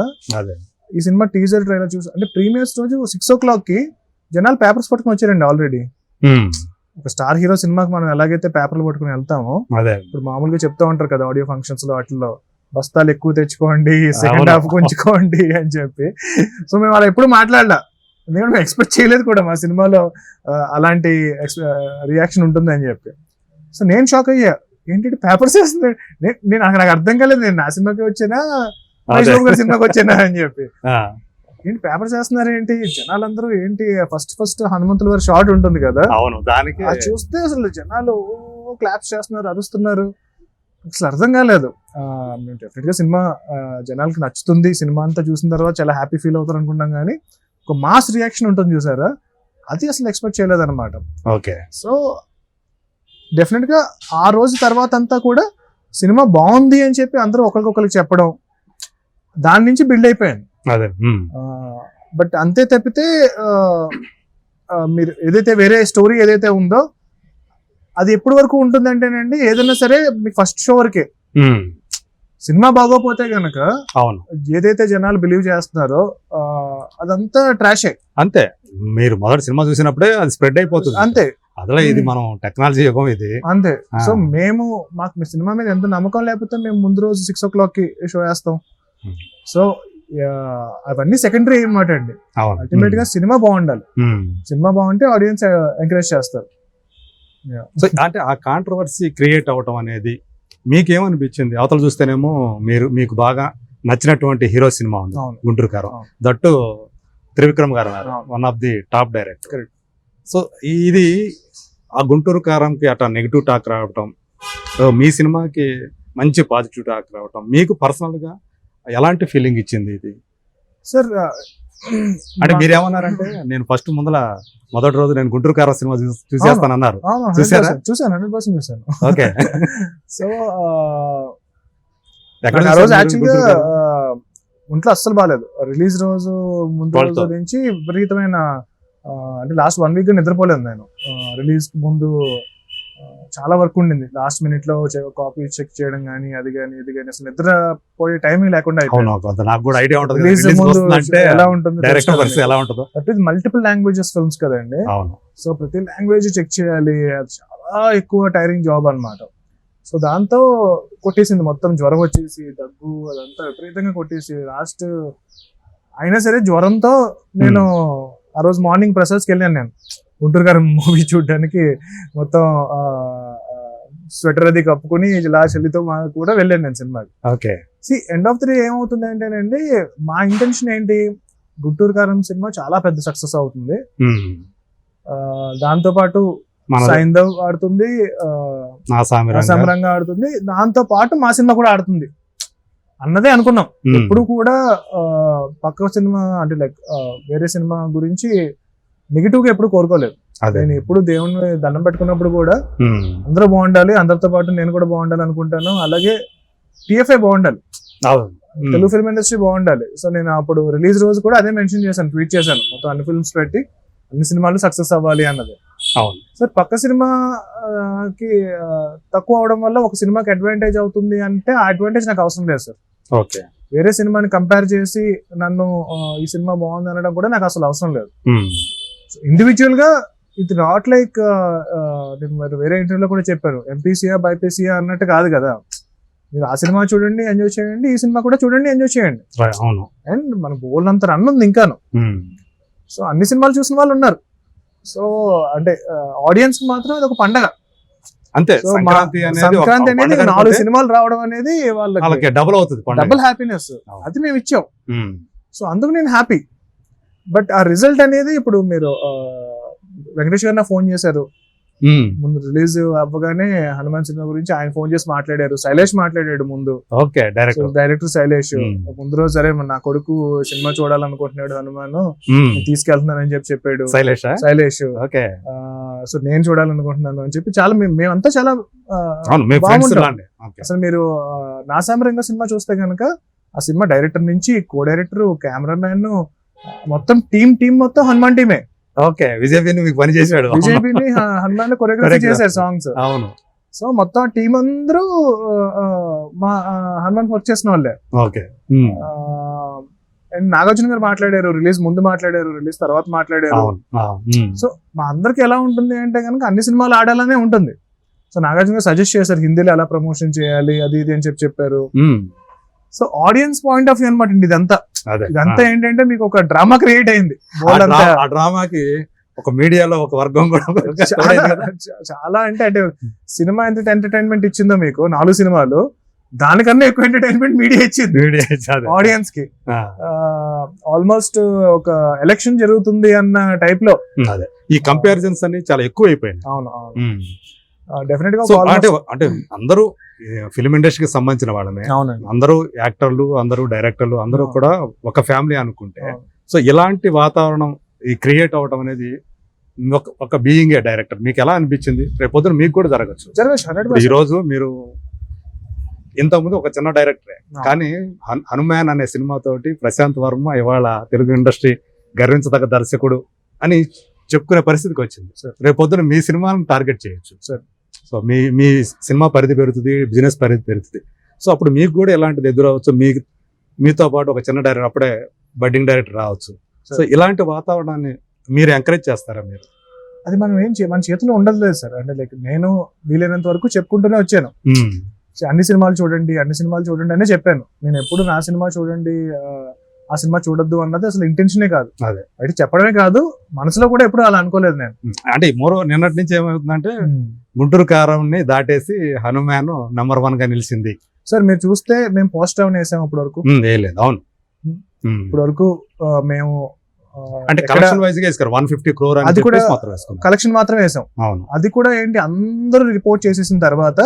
ఈ సినిమా టీజర్ ట్రైలర్ చూసి, అంటే ప్రీమియర్స్ రోజు 6 o'clock కి జనాలు పేపర్స్ పట్టుకుని వచ్చారండి ఆల్రెడీ. ఒక స్టార్ హీరో సినిమాకి మనం ఎలాగైతే పేపర్లు పట్టుకుని వెళ్తామో, ఇప్పుడు మామూలుగా చెప్తా ఉంటారు కదా ఆడియో ఫంక్షన్స్ లో వాటిల్లో, బస్తాలు ఎక్కువ తెచ్చుకోండి, సెకండ్ హాఫ్ ఉంచుకోండి అని చెప్పి. సో మేము అలా ఎప్పుడు మాట్లాడలా, ఎందుకంటే మేము ఎక్స్పెక్ట్ చేయలేదు కూడా మా సినిమాలో అలాంటి రియాక్షన్ ఉంటుంది అని చెప్పి. సో నేను షాక్ అయ్యా, ఏంటి పేపర్స్ వేస్తున్నాడు. నేను నాకు అర్థం కాలేదు, నేను నా సినిమాకి వచ్చానా సినిమాకి వచ్చానా అని చెప్పి. ఏంటి పేపర్స్ వేస్తున్నారు ఏంటి జనాలందరూ, ఏంటి ఫస్ట్ హనుమంతుల వారి షార్ట్ ఉంటుంది కదా, దానికి చూస్తే అసలు జనాలు క్లాప్స్ చేస్తున్నారు, అరుస్తున్నారు. అసలు అర్థం కాలేదు. డెఫినెట్ గా సినిమా జనాలకి నచ్చుతుంది, సినిమా అంతా చూసిన తర్వాత చాలా హ్యాపీ ఫీల్ అవుతారు అనుకుంటాం, కానీ ఒక మాస్ రియాక్షన్ ఉంటుంది చూసారా, అది అసలు ఎక్స్పెక్ట్ చేయలేదు అనమాట. ఓకే. సో డెఫినెట్ గా ఆ రోజు తర్వాత అంతా కూడా సినిమా బాగుంది అని చెప్పి అందరూ ఒకరికొకరికి చెప్పడం, దాని నుంచి బిల్డ్ అయిపోయాను. బట్ అంతే తప్పితే మీరు ఏదైతే వేరే స్టోరీ ఏదైతే ఉందో అది ఎప్పటి వరకు ఉంటుందంటేనండి, ఏదైనా సరే మీకు ఫస్ట్ షో వరకే. సినిమా బాగోపోతే గనక ఏదైతే జనాలు బిలీవ్ చేస్తున్నారో అదంతా ట్రాషే. అంతే, మీరు మొదటి సినిమా చూసినప్పుడే అది స్ప్రెడ్ అయిపోతుంది అంతే. అదే ఇది మనం టెక్నాలజీ యుగం ఇది అంతే. సో మాకు మీ సినిమా మీద ఎంత నమ్మకం లేకపోతే మేము ముందు రోజు 6 o'clock కి షో వేస్తాం. సో అవన్నీ సెకండరీ అనమాట అండి. అల్టిమేట్ గా సినిమా బాగుండాలి, సినిమా బాగుంటే ఆడియన్స్ ఎంకరేజ్ చేస్తారు. సో అంటే ఆ కాంట్రవర్సీ క్రియేట్ అవటం అనేది మీకేమనిపించింది? అవతల చూస్తేనేమో మీకు బాగా నచ్చినటువంటి హీరో సినిమా ఉంది గుంటూరు కారం, దట్టు త్రివిక్రమ్ గారు one of the top director. So ఇది ఆ గుంటూరు కారంకి అట్లా నెగిటివ్ టాక్ రావటం, మీ సినిమాకి మంచి పాజిటివ్ టాక్ రావటం మీకు పర్సనల్ గా ఎలాంటి ఫీలింగ్ ఇచ్చింది ఇది? సార్ అంటే మీరేమన్నారంటే నేను ఫస్ట్ మొదటి రోజు నేను గుంటూరు కారం సినిమా చూసేస్తానన్నారు. చూసారా? చూసాను, 100% చూసాను. ఓకే. సో ఎక్కడ ఆ రోజు చూసారు యాక్చువల్గా గుంటూరు కారం? ఒంట్లో అస్సలు బాగాలేదు. రిలీజ్ రోజు ముందు 12th. రోజు నుంచి విపరీతమైన అంటే లాస్ట్ 1 వీక్ నిద్రపోలేదు నేను. రిలీజ్ ముందు చాలా వర్క్ ఉండింది. లాస్ట్ మినిట్ లో కాపీ చెక్ చేయడం కానీ అది కానీ ఇది కానీ అసలు నిద్రపోయే టైమింగ్ లేకుండా అవును, కొంత నాకు కూడా ఐడియా ఉంటుంది. రిలీజ్ Release ముందు వస్తుందంటే ఎలా ఉంటుంది డైరెక్టర్ పరిస్థితి ఎలా ఉంటుందో. మల్టిపుల్ లాంగ్వేజెస్ ఫిల్మ్స్ కదండి. అవును. సో ప్రతి లాంగ్వేజ్ చెక్ చేయాలి, అది చాలా ఎక్కువ టైరింగ్ జాబ్ అన్నమాట. సో దాంతో కొట్టేసింది మొత్తం, జ్వరం వచ్చేసి దగ్గు అదంతా విపరీతంగా కొట్టేసి లాస్ట్ అయినా సరే జ్వరంతో నేను ఆ రోజు మార్నింగ్ ప్రసాద్కి వెళ్ళాను. నేను గుంటూరు గారు మూవీ చూడడానికి మొత్తం స్వెటర్ అది కప్పుకుని ఇలా చెల్లితో కూడా వెళ్ళాను నేను సినిమాకి. Okay. End of the day ఏమవుతుంది అంటేనండి, మా ఇంటెన్షన్ ఏంటి, గుంటూరు కారం సినిమా చాలా పెద్ద సక్సెస్ అవుతుంది. దాంతో పాటు సైంధవ్ ఆడుతుంది, అసామరంగా ఆడుతుంది, దాంతో పాటు మా సినిమా కూడా ఆడుతుంది అన్నదే అనుకున్నాం. ఎప్పుడు కూడా పక్క సినిమా అంటే లైక్ వేరే సినిమా గురించి నెగిటివ్ గా ఎప్పుడు కోరుకోలేదు. నేను ఎప్పుడు దేవుని దండం పెట్టుకున్నప్పుడు కూడా అందరూ బాగుండాలి, అందరితో పాటు నేను కూడా బాగుండాలి అనుకుంటాను. అలాగే టిఎఫ్ఐ బాగుండాలి, తెలుగు ఫిల్మ్ ఇండస్ట్రీ బాగుండాలి. సో నేను అప్పుడు రిలీజ్ రోజు కూడా అదే మెన్షన్ చేశాను, ట్వీట్ చేశాను, మొత్తం అన్ని ఫిల్మ్స్ పెట్టి అన్ని సినిమాలు సక్సెస్ అవ్వాలి అన్నది. సార్ పక్క సినిమాకి తక్కువ అవడం వల్ల ఒక సినిమాకి అడ్వాంటేజ్ అవుతుంది అంటే ఆ అడ్వాంటేజ్ నాకు అవసరం లేదు సార్. ఓకే. వేరే సినిమాని కంపేర్ చేసి నన్ను ఈ సినిమా బాగుంది అనడం కూడా నాకు అసలు అవసరం లేదు. ఇండివిజువల్ గా ఇది నాట్ లైక్ నేను వేరే ఇంటర్వ్యూలో కూడా చెప్పాను, ఎంపీసీఆ బైపీసీఆ అన్నట్టు కాదు కదా. మీరు ఆ సినిమా చూడండి ఎంజాయ్ చేయండి, ఈ సినిమా కూడా చూడండి ఎంజాయ్ చేయండి. అండ్ మన బోల్ అంత రన్ ఉంది ఇంకాను. సో అన్ని సినిమాలు చూసిన వాళ్ళు ఉన్నారు. సో అంటే ఆడియన్స్ మాత్రం ఇది ఒక పండగ అంతే. సంక్రాంతి అనేది 4 సినిమాలు రావడం అనేది వాళ్ళకి డబుల్ అవుతుంది, డబుల్ హ్యాపీనెస్. అది మేము ఇచ్చాం. సో అందుకు నేను హ్యాపీ. బట్ ఆ రిజల్ట్ అనేది ఇప్పుడు మీరు వెంకటేష్ గారు ఫోన్ చేశారు ముందు రిలీజ్ అవ్వగానే హనుమాన్ సినిమా గురించి, ఆయన ఫోన్ చేసి మాట్లాడారు. శైలేష్ మాట్లాడాడు ముందు. ఓకే. డైరెక్టర్ శైలేష్ ముందు రోజు సరే నా కొడుకు సినిమా చూడాలనుకుంటున్నాడు హనుమాన్, తీసుకెళ్తున్నానని చెప్పాడు శైలేష్. ఓకే. సో నేను చూడాలనుకుంటున్నాను అని చెప్పి చాలా మేమంతా చాలా అసలు మీరు నా సామరంగా సినిమా చూస్తే కనుక ఆ సినిమా డైరెక్టర్ నుంచి కో డైరెక్టర్, కెమెరామ్యాన్ మొత్తం టీం మొత్తం హనుమాన్ టీమే. ఓకే. విజయపీని మీకు పని చేశాడు, విజయపీని హనుమాన్ కొరియోగ్రఫీ చేశారు సాంగ్స్. అవును. సో మొత్తం టీం అందరూ మా హనుమాన్ వర్క్ చేసిన వాళ్ళే. ఓకే. అండ్ నాగార్జున గారు మాట్లాడారు, రిలీజ్ ముందు మాట్లాడారు, రిలీజ్ తర్వాత మాట్లాడారు. సో మా అందరికి ఎలా ఉంటుంది అంటే కనుక అన్ని సినిమాలు ఆడాలనే ఉంటుంది. సో నాగార్జున గారు సజెస్ట్ చేశారు హిందీలో ఎలా ప్రమోషన్ చేయాలి అది ఇది అని చెప్పారు. So audience point of view అనమాట ఇదంతా. ఏంటంటే మీకు ఒక డ్రామా క్రియేట్ అయింది. ఆ డ్రామాకి ఒక మీడియాలో ఒక వర్గం కూడా చాలా అంటే సినిమా ఎంత ఎంటర్టైన్మెంట్ ఇచ్చిందో మీకు 4 సినిమాలు, దానికన్నా ఎక్కువ ఎంటర్టైన్మెంట్ మీడియా ఇచ్చింది ఆడియన్స్ కి. ఆల్మోస్ట్ ఒక ఎలక్షన్ జరుగుతుంది అన్న టైప్ లో ఈ కంపారిజన్స్ అన్ని చాలా ఎక్కువ అయిపోయింది. అవును డెఫినెట్ గా. అంటే అందరూ ఫిల్మ్ ఇండస్ట్రీకి సంబంధించిన వాళ్ళమే, అందరూ యాక్టర్లు, అందరూ డైరెక్టర్లు, అందరూ కూడా ఒక ఫ్యామిలీ అనుకుంటే, సో ఇలాంటి వాతావరణం ఈ క్రియేట్ అవడం అనేది ఒక బీయింగ్ ఏ డైరెక్టర్ మీకు ఎలా అనిపించింది? రేపు పొద్దున మీకు కూడా జరగచ్చు. ఈ రోజు మీరు ఇంతకుముందు ఒక చిన్న డైరెక్టరే, కానీ హనుమాన్ అనే సినిమా తోటి ప్రశాంత్ వర్మ ఇవాళ తెలుగు ఇండస్ట్రీ గర్వించదగ్గ దర్శకుడు అని చెప్పుకునే పరిస్థితికి వచ్చింది. రేపు పొద్దున మీ సినిమాను టార్గెట్ చేయొచ్చు. సో మీ సినిమా పరిధి పెరుగుతుంది, బిజినెస్ పరిధి పెరుగుతుంది. సో అప్పుడు మీకు కూడా ఎలాంటిది ఎదురవచ్చు, మీతో పాటు ఒక చిన్న డైరెక్టర్, అప్పుడే బడ్డింగ్ డైరెక్టర్ రావచ్చు. సో ఇలాంటి వాతావరణాన్ని మీరు ఎంకరేజ్ చేస్తారా? మీరు అది మనం మన చేతిలో ఉండదు సార్. అంటే లైక్ నేను వీలైనంత వరకు చెప్పుకుంటూనే వచ్చాను, అన్ని సినిమాలు చూడండి అనే చెప్పాను. నేను ఎప్పుడు నా సినిమా చూడండి ఆ సినిమా చూడొద్దు అన్నది అసలు ఇంటెన్షనే కాదు. అదే అయితే చెప్పడమే కాదు, మనసులో కూడా ఎప్పుడు అలా అనుకోలేదు నేను. అంటే నిన్నటి నుంచి ఏమవుతుందంటే గుంటూరు కారంని దాటేసి హనుమాన్ నంబర్ 1 గా నిలిచింది. సార్ మీరు చూస్తే మేము పోస్ట్ డౌన్ వేసాం ఇప్పటి వరకు. అవును, ఇప్పటి వరకు మేము అంటే కలెక్షన్ వైజ్ గా వేసుకారు 150 crore, అది కూడా కలెక్షన్ మాత్రమే వేసాం. అవును, అది కూడా ఏంటి అందరూ రిపోర్ట్ చేసేసిన తర్వాత,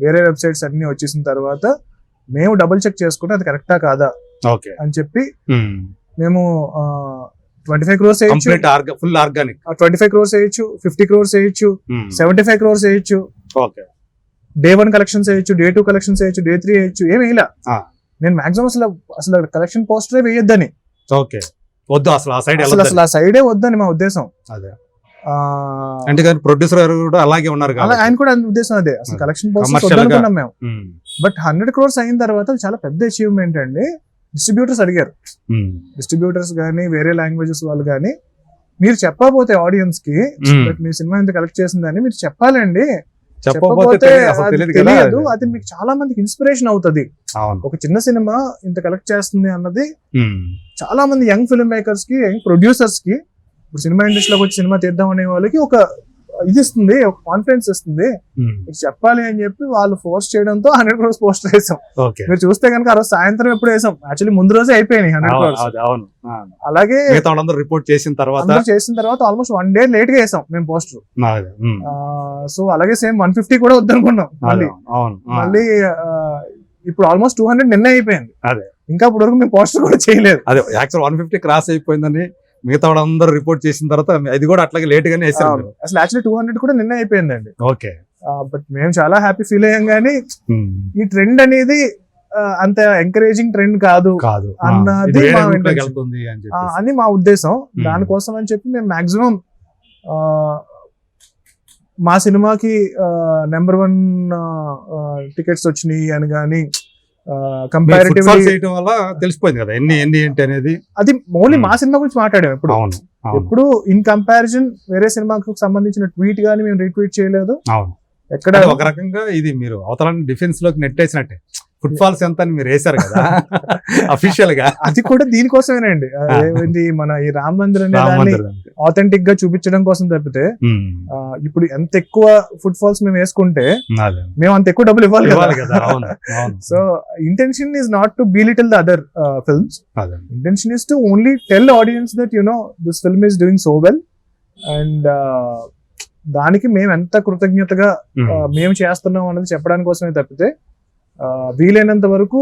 వేరే వెబ్సైట్స్ అన్ని వచ్చేసిన తర్వాత మేము డబుల్ చెక్ చేసుకుంటే అది కరెక్టా కాదా ఓకే అని చెప్పి మేము 25 crores వేయచ్చు, కంప్లీట్ ఫుల్ ఆర్గానిక్. 25 crores వేయచ్చు, 50 crores వేయచ్చు, 75 crores వేయచ్చు. ఓకే. డే 1 కలెక్షన్స్ వేయచ్చు, డే 2 కలెక్షన్స్ వేయచ్చు, డే 3 వేయచ్చు. ఏమి ఇలా నేను మాక్సిమం అసలు కలెక్షన్ పోస్టరే వేయొద్దని. ఓకే, వద్దు అసలు ఆ సైడ్ అసలు ఆ సైడే వద్దని మా ఉద్దేశం. అదే అంటే ప్రొడ్యూసర్ గారు కూడా అలాగే ఉన్నారు అలా ఆయన కూడా ఉద్దేశం అదే, అసలు కలెక్షన్ పోస్టర్స్ వద్దనుకున్నాం మేము. బట్ 100 crores అయిన తర్వాత అది చాలా పెద్ద అచీవ్మెంట్ అండి. డిస్ట్రిబ్యూటర్స్ అడిగారు, డిస్ట్రిబ్యూటర్స్ కానీ వేరే లాంగ్వేజెస్ వాళ్ళు కానీ, మీరు చెప్పకపోతే ఆడియన్స్ కి మీ సినిమా ఇంత కలెక్ట్ చేసిందని మీరు చెప్పాలండి. చెప్పకపోతే తెలియదు. అది మీకు చాలా మందికి ఇన్స్పిరేషన్ అవుతుంది. ఒక చిన్న సినిమా ఇంత కలెక్ట్ చేస్తుంది అన్నది చాలా మంది యంగ్ ఫిల్మ్ మేకర్స్ కి, యంగ్ ప్రొడ్యూసర్స్ కి, ఇప్పుడు సినిమా ఇండస్ట్రీలోకి వచ్చి సినిమా తీద్దాం అనే వాళ్ళకి ఒక ఇది ఇస్తుంది, ఒక కాన్ఫిడెన్స్ ఇస్తుంది. మీరు చెప్పాలి అని చెప్పి వాళ్ళు ఫోర్స్ చేయడంతో 100 crores పోస్టర్ వేసాం. మీరు చూస్తే కనుక ఆ రోజు సాయంత్రం ఎప్పుడు వేసాం, యాక్చువల్లీ ముందు రోజే అయిపోయినాయి 100 crores. అలాగే రిపోర్ట్ చేసిన తర్వాత ఆల్మోస్ట్ 1 day లేట్ గా వేసాం మేము పోస్టర్. సో అలాగే సేమ్ 150 కూడా వద్దనుకున్నాం. మళ్ళీ ఇప్పుడు ఆల్మోస్ట్ 200 నిన్న అయిపోయింది. ఇంకా ఇప్పుడు వరకు మేము పోస్టర్ కూడా చేయలేదు. అదే యాక్చువల్ 150 క్రాస్ అయిపోయిందని మిగతా వాళ్ళందరూ రిపోర్ట్ చేసిన తర్వాత అది కూడా అట్లాగే లేట్ గానే వేసారు. అసలు యాక్చువల్లీ 200 కూడా నిన్న అయిపోయిందండి. ఓకే. బట్ మేము చాలా హ్యాపీ ఫీల్ అయ్యాం. కానీ ఈ ట్రెండ్ అనేది అంత ఎంకరేజింగ్ ట్రెండ్ కాదు అన్నది అని మా ఉద్దేశం. దానికోసం అని చెప్పి మేము మాక్సిమం మా సినిమాకి నెంబర్ 1 టికెట్స్ వచ్చినాయి అని కానీ తెలిసిపోయింది కదా ఎన్ని ఏంటి అనేది. అది ఓన్లీ మా సినిమా గురించి మాట్లాడాము. ఎప్పుడు ఇన్ కంపారిజన్ వేరే సినిమాకు సంబంధించిన ట్వీట్ గానీ మేము రీట్వీట్ చేయలేదు. ఎక్కడ ఒక రకంగా ఇది మీరు అవతల డిఫెన్స్ లోకి నెట్టేసినట్టే. ఫుట్ ఫాల్స్ ఎంత అని మీరు వేశారు కదా అఫీషియల్ గా. అది కూడా దీనికోసమేనండి. మన ఈ రామ మందిర్ ఆథెంటిక్ గా చూపించడం కోసం తప్పితే, ఇప్పుడు ఎంత ఎక్కువ ఫుట్ ఫాల్స్ మేము వేసుకుంటే మేము అంత ఎక్కువ డబ్బులు ఇవ్వాలి కదా. So intention is not to belittle the other films. Intention is to only tell audience that you know this film is doing so well. And దానికి మేము ఎంత కృతజ్ఞతగా మేము చేస్తున్నాం అన్నది చెప్పడానికి కోసమే తప్పితే, వీలైనంత వరకు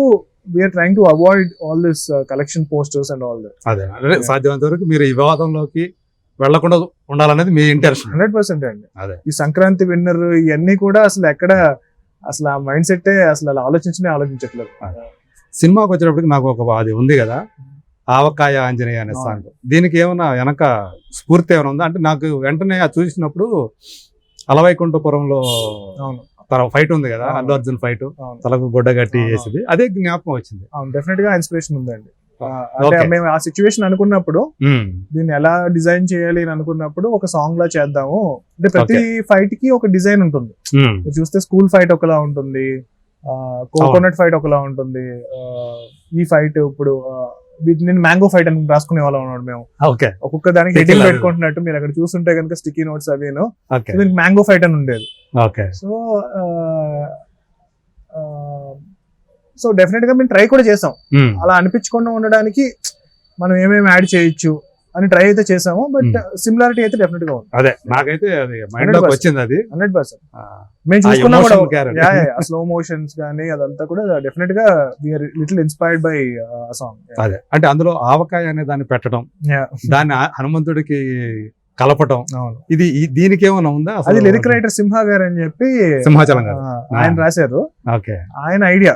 we're trying to avoid all this collection posters and all that. అదే సాధ్యమైనంత వరకు మీరు ఈ వివాదంలోకి వెళ్లకుండా ఉండాలనేది మీ ఇంటెన్షన్. 100% అండి. ఈ సంక్రాంతి విన్నర్ ఇవన్నీ కూడా అసలు ఆ మైండ్ సెట్ అసలు అలా ఆలోచించట్లేదు. సినిమాకి వచ్చేటప్పటికి నాకు ఒక అది ఉంది కదా, ఆవకాయ ఆంజనేయ అనే సాంగ్. దీనికి ఏమైనా వెనక స్ఫూర్తి ఏమైనా ఉందా? అంటే నాకు వెంటనే అది చూసినప్పుడు అలవైకుంఠపురంలో ఫైట్ ఉంది కదా, అల్లు అర్జున్ ఫైట్, తలకు గొడ్డ కట్టి వేసింది, అదే జ్ఞాపకం వచ్చింది. డెఫినెట్ గా ఇన్స్పిరేషన్ ఉందండి. అంటే మేము ఆ సిచ్యువేషన్ అనుకున్నప్పుడు దీన్ని ఎలా డిజైన్ చేయాలి అని అనుకున్నప్పుడు ఒక సాంగ్ లా చేద్దాము. అంటే ప్రతి ఫైట్ కి ఒక డిజైన్ ఉంటుంది. చూస్తే స్కూల్ ఫైట్ ఒకలా ఉంటుంది, కోకోనట్ ఫైట్ ఒకలా ఉంటుంది. ఈ ఫైట్ ఇప్పుడు నేను మ్యాంగో ఫైట్ అని రాసుకునే వాళ్ళం ఉన్నాడు మేము. ఒక్కొక్క దానికి హెడ్డింగ్ పెట్టుకుంటున్నట్టు మీరు అక్కడ చూస్తుంటే కనుక స్టిక్కీ నోట్స్ అవేను మ్యాంగో ఫైట్ అని ఉండేది. సో డెఫినెట్ గా మేము ట్రై కూడా చేసాం. అలా అనిపించకుండా ఉండడానికి మనం ఏమేమి యాడ్ చేయొచ్చు అని ట్రై అయితే చేసాము. బట్ సిమిలారిటీ అయితే డెఫినెట్ గా ఉంది. అదే నాకైతే అది మైండ్ లోకి వచ్చింది. అది 100% మేము చూసుకున్నా కూడా స్లో మోషన్స్ కానీ అదంతా కూడా డెఫినెట్ గా we're little inspired by song. అదే అంటే అందులో ఆవకాయ అనే దాన్ని పెట్టడం, దాన్ని హనుమంతుడికి కలపటం, ఇది దీనికి ఏమైనా ఉందా? అది లిరిక్ రైటర్ సింహ గారు అని చెప్పి సింహాచలం గారు ఆయన రాశారు. ఆయన ఐడియా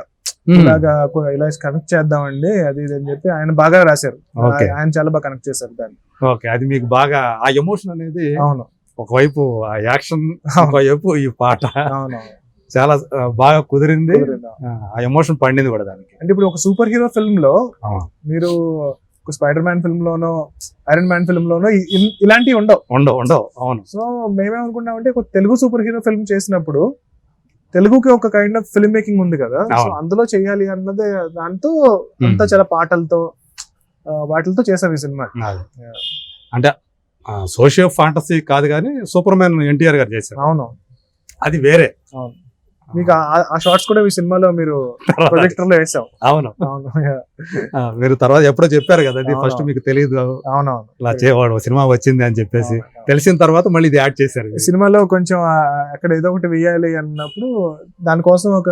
ఇలాగా ఇలా కనెక్ట్ చేద్దామండి అది ఇది అని చెప్పి ఆయన బాగా రాశారు. ఆయన చాలా బాగా కనెక్ట్ చేశారు దాన్ని. ఓకే, అది మీకు బాగా ఆ ఎమోషన్ అనేది. అవును, ఒకవైపు ఆ యాక్షన్, ఒకవైపు ఈ పాట చాలా బాగా కుదిరింది. ఆ ఎమోషన్ పండింది కూడా దానికి. అంటే ఇప్పుడు ఒక సూపర్ హీరో ఫిల్మ్ లో మీరు ఒక స్పైడర్ మ్యాన్ ఫిల్మ్ లోనో ఐరన్ మ్యాన్ ఫిల్మ్ లోనో ఇలాంటివి ఉండవు. అవును. సో మేమేమనుకున్నామంటే ఒక తెలుగు సూపర్ హీరో ఫిల్మ్ చేసినప్పుడు తెలుగుకి ఒక కైండ్ ఆఫ్ ఫిల్మ్ మేకింగ్ ఉంది కదా, సో అందులో చేయాలి అన్నదే దాంతో అంతా చాలా పాటలతో వాటితో చేసాం ఈ సినిమా. అంటే సోషియో ఫాంటసీ కాదు కానీ సూపర్ మ్యాన్ ఎన్టీఆర్ గారు చేశారు. అవును, అది వేరే. అవును, మీకు ఆ షార్ట్స్ కూడా మీ సినిమాలో మీరు ప్రొజెక్టర్ లో వేసాం. అవును, మీరు తర్వాత ఎప్పుడో చెప్పారు కదా, అది ఫస్ట్ మీకు తెలియదు. అవునవును, ఇలా చేయవాడు సినిమా వచ్చింది అని చెప్పేసి తెలిసిన తర్వాత మళ్ళీ ఇది యాడ్ చేశారు. సినిమాలో కొంచెం అక్కడ ఏదో ఒకటి వేయాలి అన్నప్పుడు దానికోసం ఒక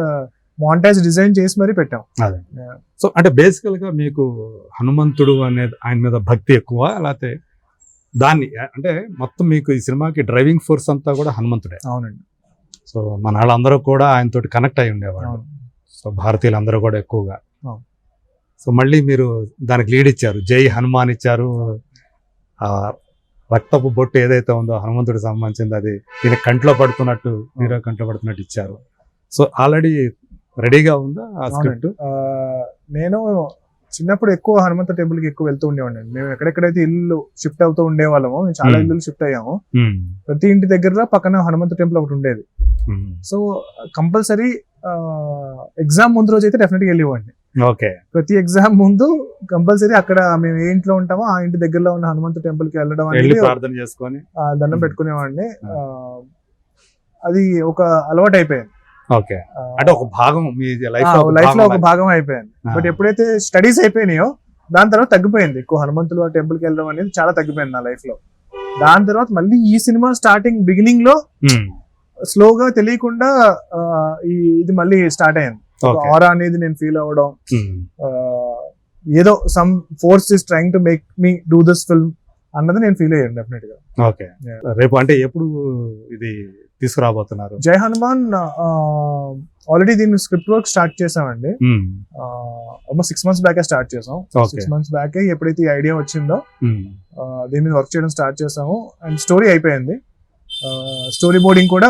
మాంటేజ్ డిజైన్ చేసి మరీ పెట్టాం. అదే. సో అంటే బేసికల్ గా మీకు హనుమంతుడు అనేది ఆయన మీద భక్తి ఎక్కువ, లేకపోతే దాన్ని అంటే మొత్తం మీకు ఈ సినిమాకి డ్రైవింగ్ ఫోర్స్ అంతా కూడా హనుమంతుడే? అవునండి. సో మన వాళ్ళందరూ కూడా ఆయనతోటి కనెక్ట్ అయి ఉండేవాళ్ళు. అవును. సో భారతీయులందరూ కూడా ఎక్కువగా. అవును. సో మళ్ళీ మీరు దానికి లీడ్ ఇచ్చారు, జై హనుమాన్ ఇచ్చారు. ఆ రక్తపు బొట్టు ఏదైతే ఉందో హనుమంతుడికి సంబంధించింది, అది దీని కంట్లో పడుతున్నట్టు, హీరో కంట్లో పడుతున్నట్టు ఇచ్చారు. సో ఆల్రెడీ రెడీగా ఉందా ఆ స్క్రిప్ట్? నేను చిన్నప్పుడు ఎక్కువ హనుమంత టెంపుల్ కి ఎక్కువ వెళ్తూ ఉండేవాడిని. మేము ఎక్కడెక్కడైతే ఇల్లు షిఫ్ట్ అవుతూ ఉండేవాళ్ళము, మేము చాలా ఇల్లు షిఫ్ట్ అయ్యాము. ప్రతి ఇంటి దగ్గర పక్కన హనుమంత టెంపుల్ ఒకటి ఉండేది. సో కంపల్సరీ ఎగ్జామ్ ముందు రోజు అయితే డెఫినెట్ గా వెళ్ళేవాడిని. ఓకే. ప్రతి ఎగ్జామ్ ముందు కంపల్సరీ అక్కడ మేము ఏ ఇంట్లో ఉంటామో ఆ ఇంటి దగ్గరలో ఉన్న హనుమంత టెంపుల్ కి వెళ్ళడం అనేది, ప్రార్థన చేసుకొని దండం పెట్టుకునేవాడిని. అది ఒక అలవాటు అయిపోయింది. ఓకే. అంటే ఒక భాగం మీ లైఫ్ లో ఒక భాగం అయిపోయింది. బట్ ఎప్పుడైతే స్టడీస్ అయిపోయినాయో దాని తర్వాత తగ్గిపోయింది. ఎక్కువ హనుమంతులు టెంపుల్ కి వెళ్ళడం అనేది చాలా తగ్గిపోయింది నా లైఫ్ లో. దాని తర్వాత మళ్ళీ ఈ సినిమా స్టార్టింగ్ బిగినింగ్ లో స్లోగా తెలియకుండా ఇది మళ్ళీ స్టార్ట్ అయింది. ఆరా అనేది నేను ఫీల్ అవ్వడం, ఏదో some force is trying to make me do this film అన్నది నేను ఫీల్ అయ్యాను డెఫినెట్ గా. ఓకే. రేపు అంటే ఎప్పుడు ఇది తీసుకురాబోతున్నారు? జై హనుమాన్ ఆల్రెడీ దీన్ని స్క్రిప్ట్ వర్క్ స్టార్ట్ చేసామండి. ఆల్మోస్ట్ 6 months బ్యాకే స్టార్ట్ చేసాం. 6 months బ్యాకే ఎప్పుడైతే ఈ ఐడియా వచ్చిందో దీని మీద వర్క్ చేయడం స్టార్ట్ చేసాము. అండ్ స్టోరీ అయిపోయింది. స్టోరీ బోర్డింగ్ కూడా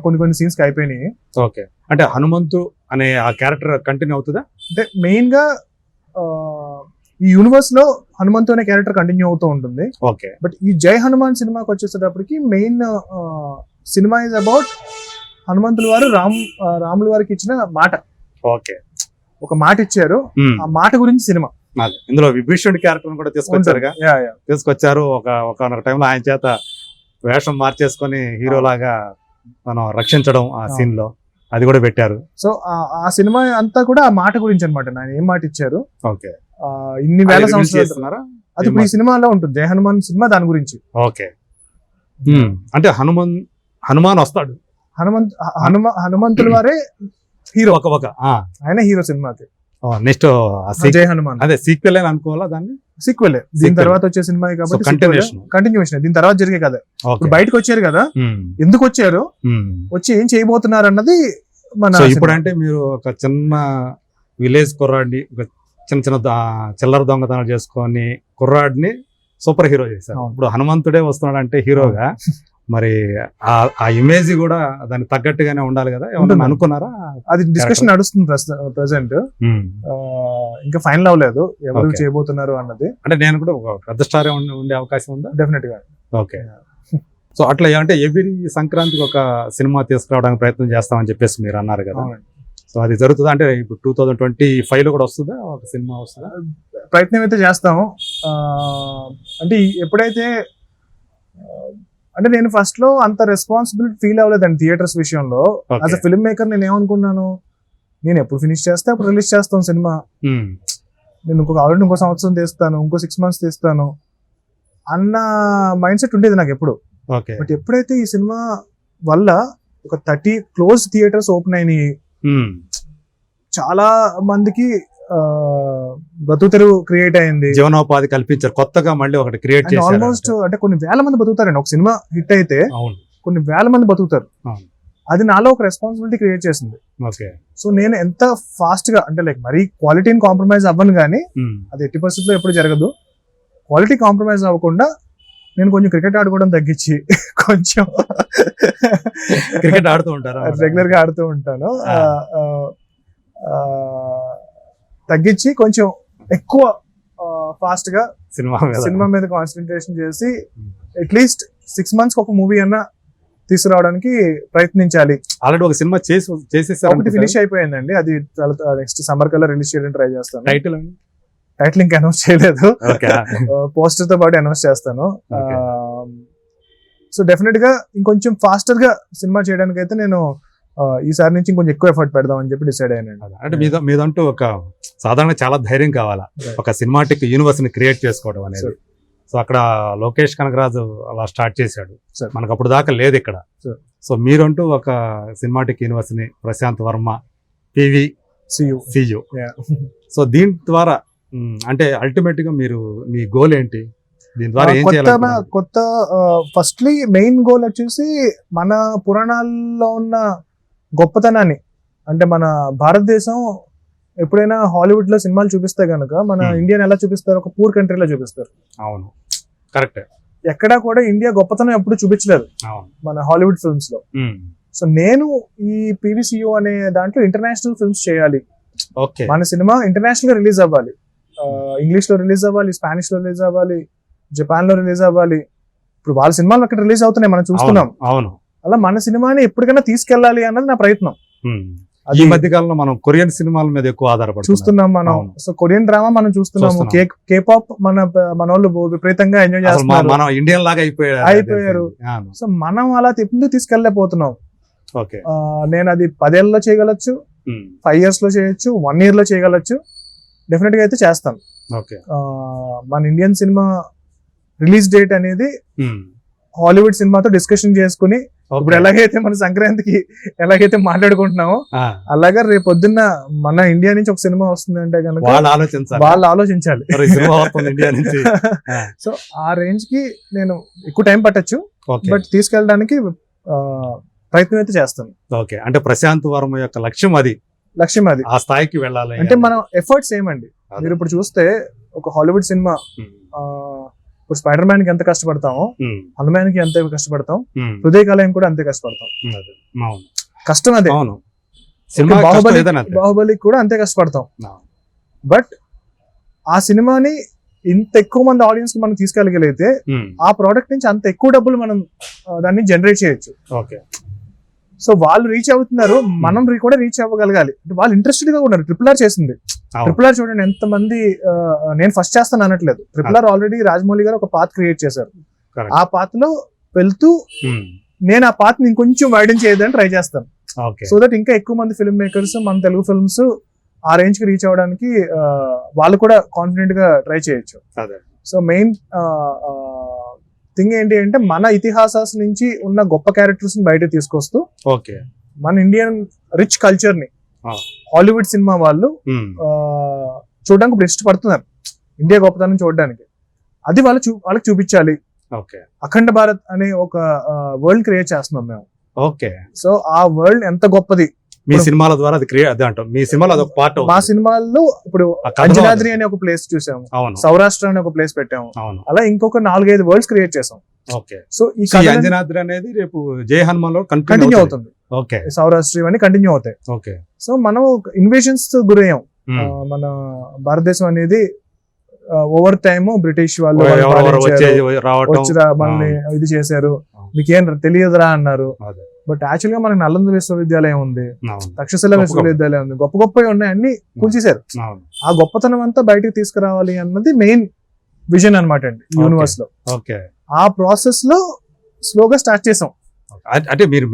కొన్ని సీన్స్ కి అయిపోయినాయి. ఓకే. అంటే హనుమంతు అనే ఆ క్యారెక్టర్ కంటిన్యూ అవుతుందా? అంటే మెయిన్ గా ఈ యూనివర్స్ లో హనుమంతు అనే క్యారెక్టర్ కంటిన్యూ అవుతూ ఉంటుంది. ఓకే. బట్ ఈ జై హనుమాన్ సినిమాకి వచ్చేసేటప్పటికి మెయిన్ సినిమా ఇస్ అబౌట్ హనుమంతుల వారు రాముల వారికి ఇచ్చిన మాట. ఓకే. ఒక మాట ఇచ్చారు, ఆ మాట గురించి సినిమా. ఇందులో విభీషణుడి క్యారెక్టర్ కూడా తీసుకొచ్చారు. ఒక టైంలో ఆయన చేత వేషం మార్చేసుకొని హీరో లాగా మనం రక్షించడం ఆ సీన్ లో అది కూడా పెట్టారు. సో ఆ సినిమా అంతా కూడా ఆ మాట గురించి అనమాట. ఆయన ఏం మాట ఇచ్చారు, ఓకే, ఇన్ని వేల సంవత్సరాలు అది ఇప్పుడు ఈ సినిమాలో ఉంటుంది. జై హనుమాన్ సినిమా దాని గురించి. ఓకే. అంటే హనుమాన్ వస్తాడు, హనుమంతుల వారే హీరో. ఆయన హీరో సినిమాకి. నెక్స్ట్ జై హనుమాన్ అదే సీక్వెల్ అని అనుకోవాలా? దాన్ని సీక్వెల్. దీని తర్వాత వచ్చే సినిమా కాబట్టి కంటిన్యూషన్. దీని తర్వాత జరిగే కదా. ఇప్పుడు బయటకు వచ్చారు కదా, ఎందుకు వచ్చారు, వచ్చి ఏం చేయబోతున్నారు అన్నది మన. ఇప్పుడు అంటే మీరు ఒక చిన్న విలేజ్ కుర్రాడిని, ఒక చిన్న చిల్లర దొంగతనాలు చేసుకొని కుర్రాడిని సూపర్ హీరో చేశారు. ఇప్పుడు హనుమంతుడే వస్తున్నాడు అంటే హీరోగా, మరి ఆ ఇమేజ్ కూడా దానికి తగ్గట్టుగానే ఉండాలి కదా. ఏమన్నా అనుకున్నారా? అది డిస్కషన్ నడుస్తుంది ప్రెసెంట్. ఇంకా ఫైనల్ అవ్వలేదు ఎవరు చేయబోతున్నారు అన్నది. అంటే నేను కూడా ఒక పెద్ద స్టార్ ఉండే అవకాశం ఉందా? డెఫినెట్ గా. ఓకే. సో అట్లా అంటే ఎవ్రీ సంక్రాంతికి ఒక సినిమా తీసుకురావడానికి ప్రయత్నం చేస్తామని చెప్పేసి మీరు అన్నారు కదా. సో అది జరుగుతుందా? అంటే ఇప్పుడు 2025 లో కూడా వస్తుందా ఒక సినిమా? వస్తుందా? ప్రయత్నం అయితే చేస్తాము. అంటే ఎప్పుడైతే అంటే నేను ఫస్ట్ లో అంత రెస్పాన్సిబిలిటీ ఫీల్ అవ్వలేదండి థియేటర్స్ విషయంలో. యాజ్ అ ఫిల్మ్ మేకర్ నేను ఏమనుకున్నాను, నేను ఎప్పుడు ఫినిష్ చేస్తే అప్పుడు రిలీజ్ చేస్తాను సినిమా. నేను ఆల్రెడీ ఇంకో సంవత్సరం తీస్తాను, ఇంకో 6 months తీస్తాను అన్న మైండ్ సెట్ ఉండేది నాకు ఎప్పుడు. బట్ ఎప్పుడైతే ఈ సినిమా వల్ల ఒక 30 క్లోజ్ థియేటర్స్ ఓపెన్ అయినాయి, చాలా మందికి బతుకుతెరువు క్రియేట్ అయింది, జీవనోపాధి కల్పించారు, కొత్తగా మళ్ళీ ఒకటి క్రియేట్ చేశారు. ఆల్మోస్ట్ అంటే కొన్ని వేల మంది బతుకుతారండి. ఒక సినిమా హిట్ అయితే కొన్ని వేల మంది బతుకుతారు. అది నాలో ఒక రెస్పాన్సిబిలిటీ క్రియేట్ చేసింది. సో నేను ఎంత ఫాస్ట్ గా అంటే లైక్ మరీ క్వాలిటీని కాంప్రమైజ్ అవ్వను, కానీ అది 80% ఎప్పుడు జరగదు. క్వాలిటీ కాంప్రమైజ్ అవ్వకుండా నేను కొంచెం క్రికెట్ ఆడుకోవడం తగ్గించి కొంచెం క్రికెట్ ఆడుతూ ఉంటారు, రెగ్యులర్ గా ఆడుతూ ఉంటాను. తగ్గించి కొంచెం ఎక్కువ ఫాస్ట్ గా సినిమా మీద కాన్సన్ట్రేషన్ చేసి అట్లీస్ట్ 6 months ఒక మూవీ అన్నా తీసుకురావడానికి ప్రయత్నించాలి. ఆల్రెడీ ఒక సినిమా చేసేసారు, ఒకటి ఫినిష్ అయిపోయిందండి. అది నెక్స్ట్ సమ్మర్ కల్లా రిలీజ్ చేయడానికి ట్రై చేస్తాను. టైటిల్ ఇంకా అనౌన్స్ చేయలేదు, పోస్టర్ తో పాటు అనౌన్స్ చేస్తాను. సో డెఫినెట్ గా ఇంకొంచెం ఫాస్టర్ గా సినిమా చేయడానికి అయితే నేను ఈసారి నుంచి ఇంకొంచెం ఎక్కువ ఎఫర్ట్ పెడదాం అని చెప్పి డిసైడ్ అయ్యాను. అంటే మీదంటూ ఒక సాధారణంగా చాలా ధైర్యం కావాలా ఒక సినిమాటిక్ యూనివర్స్ ని క్రియేట్ చేసుకోవడం అనేది. సో అక్కడ లోకేష్ కనగరాజు అలా స్టార్ట్ చేశాడు, మనకు అప్పుడు దాకా లేదు ఇక్కడ. సో మీరంటూ ఒక సినిమాటిక్ యూనివర్స్ ని Prashanth Varma PV CU. CU. So దీని ద్వారా అంటే అల్టిమేట్ గా మీరు మీ గోల్ ఏంటి, దీని ద్వారా ఏం చేయాలి? కొత్త ఫస్ట్లీ మెయిన్ గోల్ వచ్చేసి మన పురాణాల్లో ఉన్న గొప్పతనాన్ని, అంటే మన భారతదేశం ఎప్పుడైనా హాలీవుడ్ లో సినిమాలు చూపిస్తే గనక మన ఇండియాని ఎలా చూపిస్తారు, ఒక పూర్ కంట్రీలో చూపిస్తారు. అవును, కరెక్ట్. ఎక్కడా కూడా ఇండియా గొప్పతనం ఎప్పుడు చూపించలేదు మన హాలీవుడ్ ఫిల్మ్స్ లో. సో నేను ఈ పీవీసీయూ అనే దాంట్లో ఇంటర్నేషనల్ ఫిల్మ్స్ చేయాలి. మన సినిమా ఇంటర్నేషనల్ గా రిలీజ్ అవ్వాలి, ఇంగ్లీష్ లో రిలీజ్ అవ్వాలి, స్పానిష్ లో రిలీజ్ అవ్వాలి, జపాన్ లో రిలీజ్ అవ్వాలి. ఇప్పుడు వాళ్ళ సినిమాలు అక్కడ రిలీజ్ అవుతున్నాయి, మనం చూస్తున్నాం. అవును, అలా మన సినిమాని ఎప్పటికైనా తీసుకెళ్లాలి అన్నది నా ప్రయత్నం. ఈ మధ్య కాలంలో మనం కొరియన్ సినిమాల మీద ఎక్కువ ఆధారపడి చూస్తున్నాం మనం. సో కొరియన్ డ్రామా మనం చూస్తున్నాము, కేపాప్ మన వాళ్ళు విపరీతంగా ఎంజాయ్ చేస్తున్నారు, మనం ఇండియన్ లాగా అయిపోయారు. సో మనం అలా ఎందుకు తీసుకెళ్లేకపోతున్నాం? నేను అది 10 ఏళ్ళలో చేయగలచ్చు, 5 years లో చేయొచ్చు, 1 year లో చేయగలచ్చు, డెఫినెట్ గా అయితే చేస్తాను. మన ఇండియన్ సినిమా రిలీజ్ డేట్ అనేది హాలీవుడ్ సినిమాతో డిస్కషన్ చేసుకుని, ఇప్పుడు ఎలాగైతే మన సంక్రాంతికి ఎలాగైతే మాట్లాడుకుంటున్నామో అలాగా రేపు పొద్దున్న మన ఇండియా నుంచి ఒక సినిమా వస్తుంది అంటే కనుక వాళ్ళు ఆలోచించాలి. సో ఆ రేంజ్ కి నేను ఎక్కువ టైం పట్టొచ్చు, బట్ తీసుకెళ్ళడానికి ప్రయత్నం అయితే చేస్తాను. ఓకే, అంటే ప్రశాంత్ వర్మ యొక్క లక్ష్యం అది, ఆ స్థాయికి వెళ్ళాలి అంటే మనం ఎఫర్ట్స్ ఏమండి. మీరు ఇప్పుడు చూస్తే ఒక హాలీవుడ్ సినిమా, ఇప్పుడు స్పైడర్ మ్యాన్ కి ఎంత కష్టపడతామో, హనుమాన్ కి ఎంత కష్టపడతాం, హృదయ కలయం కూడా అంతే కష్టపడతాం. కష్టం అదే. బాహుబలికి కూడా అంతే కష్టపడతాం. బట్ ఆ సినిమాని ఇంత ఎక్కువ మంది ఆడియన్స్ మనం తీసుకెళ్ళగలిగితే ఆ ప్రోడక్ట్ నుంచి అంత ఎక్కువ డబ్బులు మనం దాన్ని జనరేట్ చేయొచ్చు. సో వాళ్ళు రీచ్ అవుతున్నారు, మనం కూడా రీచ్ అవ్వగలగాలి. వాళ్ళు ఇంట్రెస్టెడ్ గా ఉన్నారు. RRR చేసింది. RRR చూడండి ఎంత మంది, నేను ఫస్ట్ చేస్తాను అనట్లేదు. RRR ఆల్రెడీ రాజమౌళి గారు ఒక పాత్ క్రియేట్ చేశారు. ఆ పాత్ లో వెళ్తూ నేను ఆ పాత్ ని ఇంకొంచెం వైడెన్ చేయదని ట్రై చేస్తాను. సో దట్ ఇంకా ఎక్కువ మంది ఫిల్మ్ మేకర్స్ మన తెలుగు ఫిల్మ్స్ ఆ రేంజ్ కి రీచ్ అవ్వడానికి వాళ్ళు కూడా కాన్ఫిడెంట్ గా ట్రై చేయొచ్చు. సో మెయిన్ థింగ్ ఏంటి అంటే మన ఇతిహాసాస్ నుంచి ఉన్న గొప్ప క్యారెక్టర్స్ ని బయట తీసుకొస్తూ మన ఇండియన్ రిచ్ కల్చర్ ని హాలీవుడ్ సినిమా వాళ్ళు చూడడానికి ఇప్పుడు ఇష్టపడుతున్నారు. ఇండియా గొప్పతనం చూడడానికి అది వాళ్ళకి చూపించాలి. అఖండ భారత్ అనే ఒక వరల్డ్ క్రియేట్ చేస్తున్నాం మేము. సో ఆ వరల్డ్ ఎంత గొప్పది మీ సినిమాల ద్వారా అది క్రియేట్ అంటాం. మీ సినిమాలో అదొక పార్ట్. మా సినిమాల్లో ఇప్పుడు అంజనాద్రి అనే ఒక ప్లేస్ చూసాము, సౌరాష్ట్ర అనే ఒక ప్లేస్ పెట్టాము, అలా ఇంకొక 4-5 వరల్డ్స్ క్రియేట్ చేసాం. సో ఈ అంజనాద్రి అనేది రేపు జై హనుమాన్ లో కంటిన్యూ అవుతుంది. సౌరాష్ట్ర ఇవన్నీ కంటిన్యూ అవుతాయి. సో మనం ఇన్వేషన్స్ గురయ్యాం. మన భారతదేశం అనేది ఓవర్ టైమ్ బ్రిటిష్ వాళ్ళు వచ్చి మనల్ని ఇది చేశారు, మీకేం తెలియదురా అన్నారు. బట్ యాక్చువల్ గా మనకి నలంద విశ్వవిద్యాలయం ఉంది, తక్షశిల విశ్వవిద్యాలయం ఉంది, గొప్ప గొప్పవి ఉన్నాయి, అన్ని కూల్చేశారు. ఆ గొప్పతనం అంతా బయటకు తీసుకురావాలి అన్నది మెయిన్ విజన్ అనమాట అండి యూనివర్స్ లో. ఆ ప్రాసెస్ లో స్లోగా స్టార్ట్ చేసాం. అంటే మీరు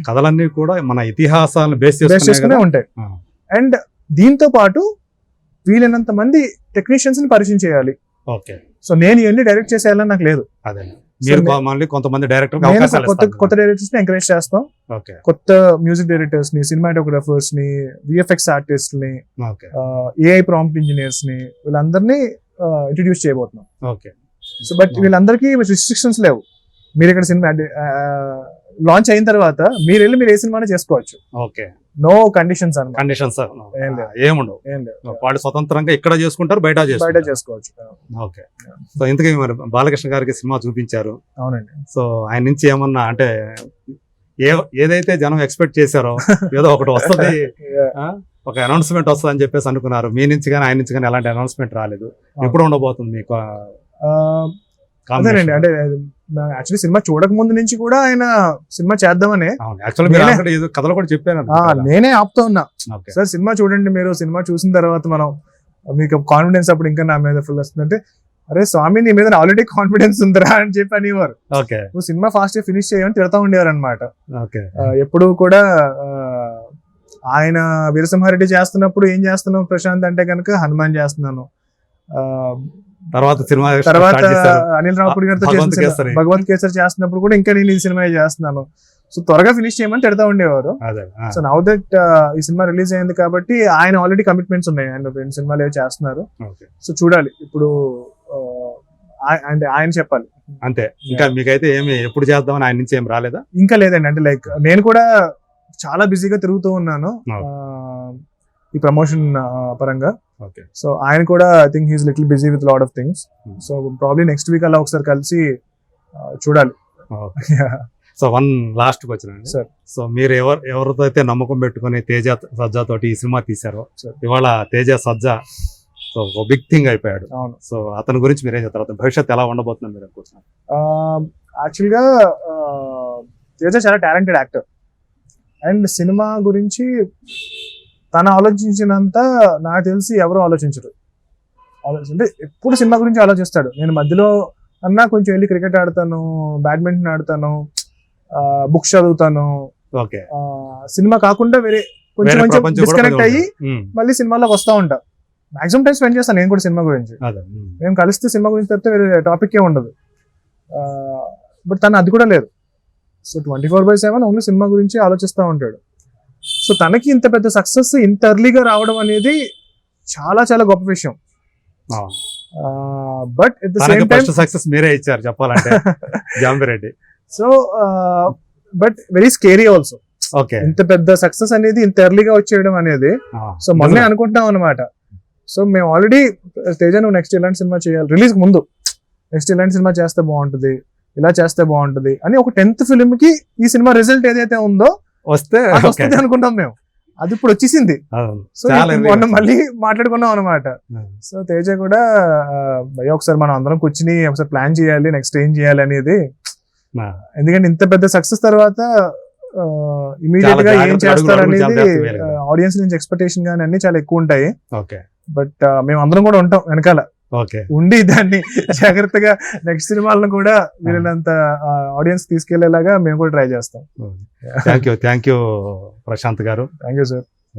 కథలన్నీ కూడా మన ఇతిహాసాలను బేస్ చేసుకునే ఉంటాయి. అండ్ దీంతో పాటు వీలైనంత మంది టెక్నీషియన్స్ ని పరిచయం చేయాలి. సో నేను ఇవన్నీ డైరెక్ట్ చేసేయాలని నాకు లేదు. కొంతమంది డైరెక్టర్ కొత్త డైరెక్టర్స్ ని ఎంకరేజ్ చేస్తాం. కొత్త మ్యూజిక్ డైరెక్టర్స్ ని, సినిమాటోగ్రాఫర్స్ ని, విఎఫ్ఎక్స్ ఆర్టిస్ట్ ని, ఏఐ ప్రాంప్ట్ ఇంజనీర్స్ ని, వీళ్ళందరినీ ఇంట్రడ్యూస్ చేయబోతున్నాం. సో బట్ వీళ్ళందరికీ రిస్ట్రిక్షన్స్ లేవు. మీరు ఇక్కడ సినిమా లాంచ్ అయిన తర్వాత మీరు వెళ్ళి మీరు ఏ సినిమానే చేసుకోవచ్చు. నో కండిషన్స్ అన్నమాట. కండిషన్స్ ఏముండవు. వాళ్ళు స్వతంత్రంగా ఇక్కడ చేసుకుంటారు, బయట చేసుకోవచ్చు. ఓకే. సో ఇంతకీ మరి బాలకృష్ణ గారికి సినిమా చూపించారు. అవునండి. సో ఆయన నుంచి ఏమన్నా అంటే ఏదైతే జనం ఎక్స్పెక్ట్ చేశారో ఏదో ఒకటి వస్తుంది, ఒక అనౌన్స్మెంట్ వస్తుంది అని చెప్పేసి అనుకున్నారు. మీ నుంచి కానీ ఆయన నుంచి కానీ ఎలాంటి అనౌన్స్మెంట్ రాలేదు. ఎప్పుడు ఉండబోతుంది మీకు? అదేనండి, అంటే యాక్చువల్లీ సినిమా చూడక ముందు నుంచి కూడా ఆయన సినిమా చేద్దామని కథలో కూడా చెప్పాను. నేనే ఆపుతా ఉన్నా, సార్ సినిమా చూడండి, మీరు సినిమా చూసిన తర్వాత మనం మీకు కాన్ఫిడెన్స్ అప్పుడు ఇంకా నా మీద ఫుల్ వస్తుందంటే, అరే స్వామి నీ మీద ఆల్రెడీ కాన్ఫిడెన్స్ ఉందిరా అని చెప్పి అనేవారు. నువ్వు సినిమా ఫాస్ట్ గా ఫినిష్ చేయమని తిడతా ఉండేవారు అనమాట. ఎప్పుడు కూడా ఆయన వీరసింహారెడ్డి చేస్తున్నప్పుడు ఏం చేస్తున్నావు ప్రశాంత్ అంటే కనుక హనుమాన్ చేస్తున్నాను, తర్వాత అనిల్ రావుపూడి గారితో భగవంత్ కేసరి చేస్తున్నప్పుడు కూడా ఇంకా నేను ఈ సినిమా చేస్తున్నాను. సో త్వరగా ఫినిష్ చేయమని తిడతా ఉండేవారు. అదే సో నౌ దట్ ఈ సినిమా రిలీజ్ అయింది కాబట్టి ఆయన ఆల్రెడీ కమిట్మెంట్స్ ఉన్నాయి, ఆయన 2 సినిమాలు ఏవో చేస్తున్నారు. ఓకే సో చూడాలి ఇప్పుడు అంటే ఆయన చెప్పాలి. అంతే. ఇంకా మీకైతే ఏమి ఎప్పుడు చేద్దామని ఆయన నుంచి ఏం రాలేదా? ఇంకా లేదండి, అంటే లైక్ నేను కూడా చాలా బిజీగా తిరుగుతూ ఉన్నాను ఈ ప్రమోషన్ పరంగా. ఓకే సో ఆయన కూడా I think he's little busy with lot of things. So probably next week అలా ఒకసారి కలిసి చూడాలి. సో వన్ లాస్ట్ క్వశ్చన్ అండి. Sir. సో మీరు ఎవరితో అయితే నమ్మకం పెట్టుకుని తేజ సజ్జా తోటి ఈ సినిమా తీశారో, Sir. ఇవాళ తేజ సజ్జా సో ఒక బిగ్ థింగ్ అయిపోయాడు. అవును. సో అతని గురించి మీరేం చెప్తారు? అతని భవిష్యత్తు ఎలా ఉండబోతుందని మీరు అనుకుంటున్నారు? యాక్చువల్గా తేజ చాలా టాలెంటెడ్ యాక్టర్ అండ్ సినిమా గురించి తను ఆలోచించినంత నాకు తెలిసి ఎవరు ఆలోచించరు. అంటే ఎప్పుడు సినిమా గురించి ఆలోచిస్తాడు. నేను మధ్యలో అన్నా కొంచెం వెళ్ళి క్రికెట్ ఆడతాను, బ్యాడ్మింటన్ ఆడతాను, బుక్స్ చదువుతాను, ఓకే సినిమా కాకుండా వేరే కొంచెం కొంచెం డిస్కనెక్ట్ అయ్యి మళ్ళీ సినిమాలోకి వస్తూ ఉంటా. మాక్సిమం టైం స్పెండ్ చేస్తాను నేను కూడా సినిమా గురించి. అదే మేము కలిస్తే సినిమా గురించి తప్పితే వేరే టాపిక్ ఉండదు. బట్ తను అది కూడా లేదు. సో 24/7 ఓన్లీ సినిమా గురించి ఆలోచిస్తూ ఉంటాడు. సో తనకి ఇంత పెద్ద సక్సెస్ ఇంత ఎర్లీగా రావడం అనేది చాలా చాలా గొప్ప విషయం. But at the same time success మీరే ఇచ్చారు చెప్పాలంటే Zombie Reddy. So but very scary also. Okay ఇంత పెద్ద సక్సెస్ అనేది ఇంత ఎర్లీగా వచ్చేయడం అనేది. సో మొన్నే అనుకుంటున్నాం అనమాట. సో మేము ఆల్రెడీ తేజ నువ్వు నెక్స్ట్ ఇలాంటి సినిమా చేయాలి, రిలీజ్ ముందు నెక్స్ట్ ఇలాంటి సినిమా చేస్తే బాగుంటుంది, ఇలా చేస్తే బాగుంటుంది అని ఒక 10th ఫిల్మ్ కి ఈ సినిమా రిజల్ట్ ఏదైతే ఉందో వస్తే వస్తుంది అనుకుంటాం మేము. అది ఇప్పుడు వచ్చేసింది. సో మొన్న మళ్ళీ మాట్లాడుకున్నాం అనమాట. సో తేజ కూడా భయ్య ఒకసారి మనం అందరం కూర్చుని ఒకసారి ప్లాన్ చేయాలి నెక్స్ట్ ఏం చేయాలి అనేది. ఎందుకంటే ఇంత పెద్ద సక్సెస్ తర్వాత ఇమీడియట్ గా ఏం చేస్తారనేది ఆడియన్స్ నుంచి ఎక్స్పెక్టేషన్ గానీ అన్ని చాలా ఎక్కువ ఉంటాయి. బట్ మేము అందరం కూడా ఉంటాం వెనకాల ఉండి దాన్ని జాగ్రత్తగా నెక్స్ట్ సినిమాలను కూడా వీళ్ళంత ఆడియన్స్ తీసుకెళ్లేలాగా మేము కూడా ట్రై చేస్తాం. థ్యాంక్ యూ ప్రశాంత్ గారు. Thank you sir.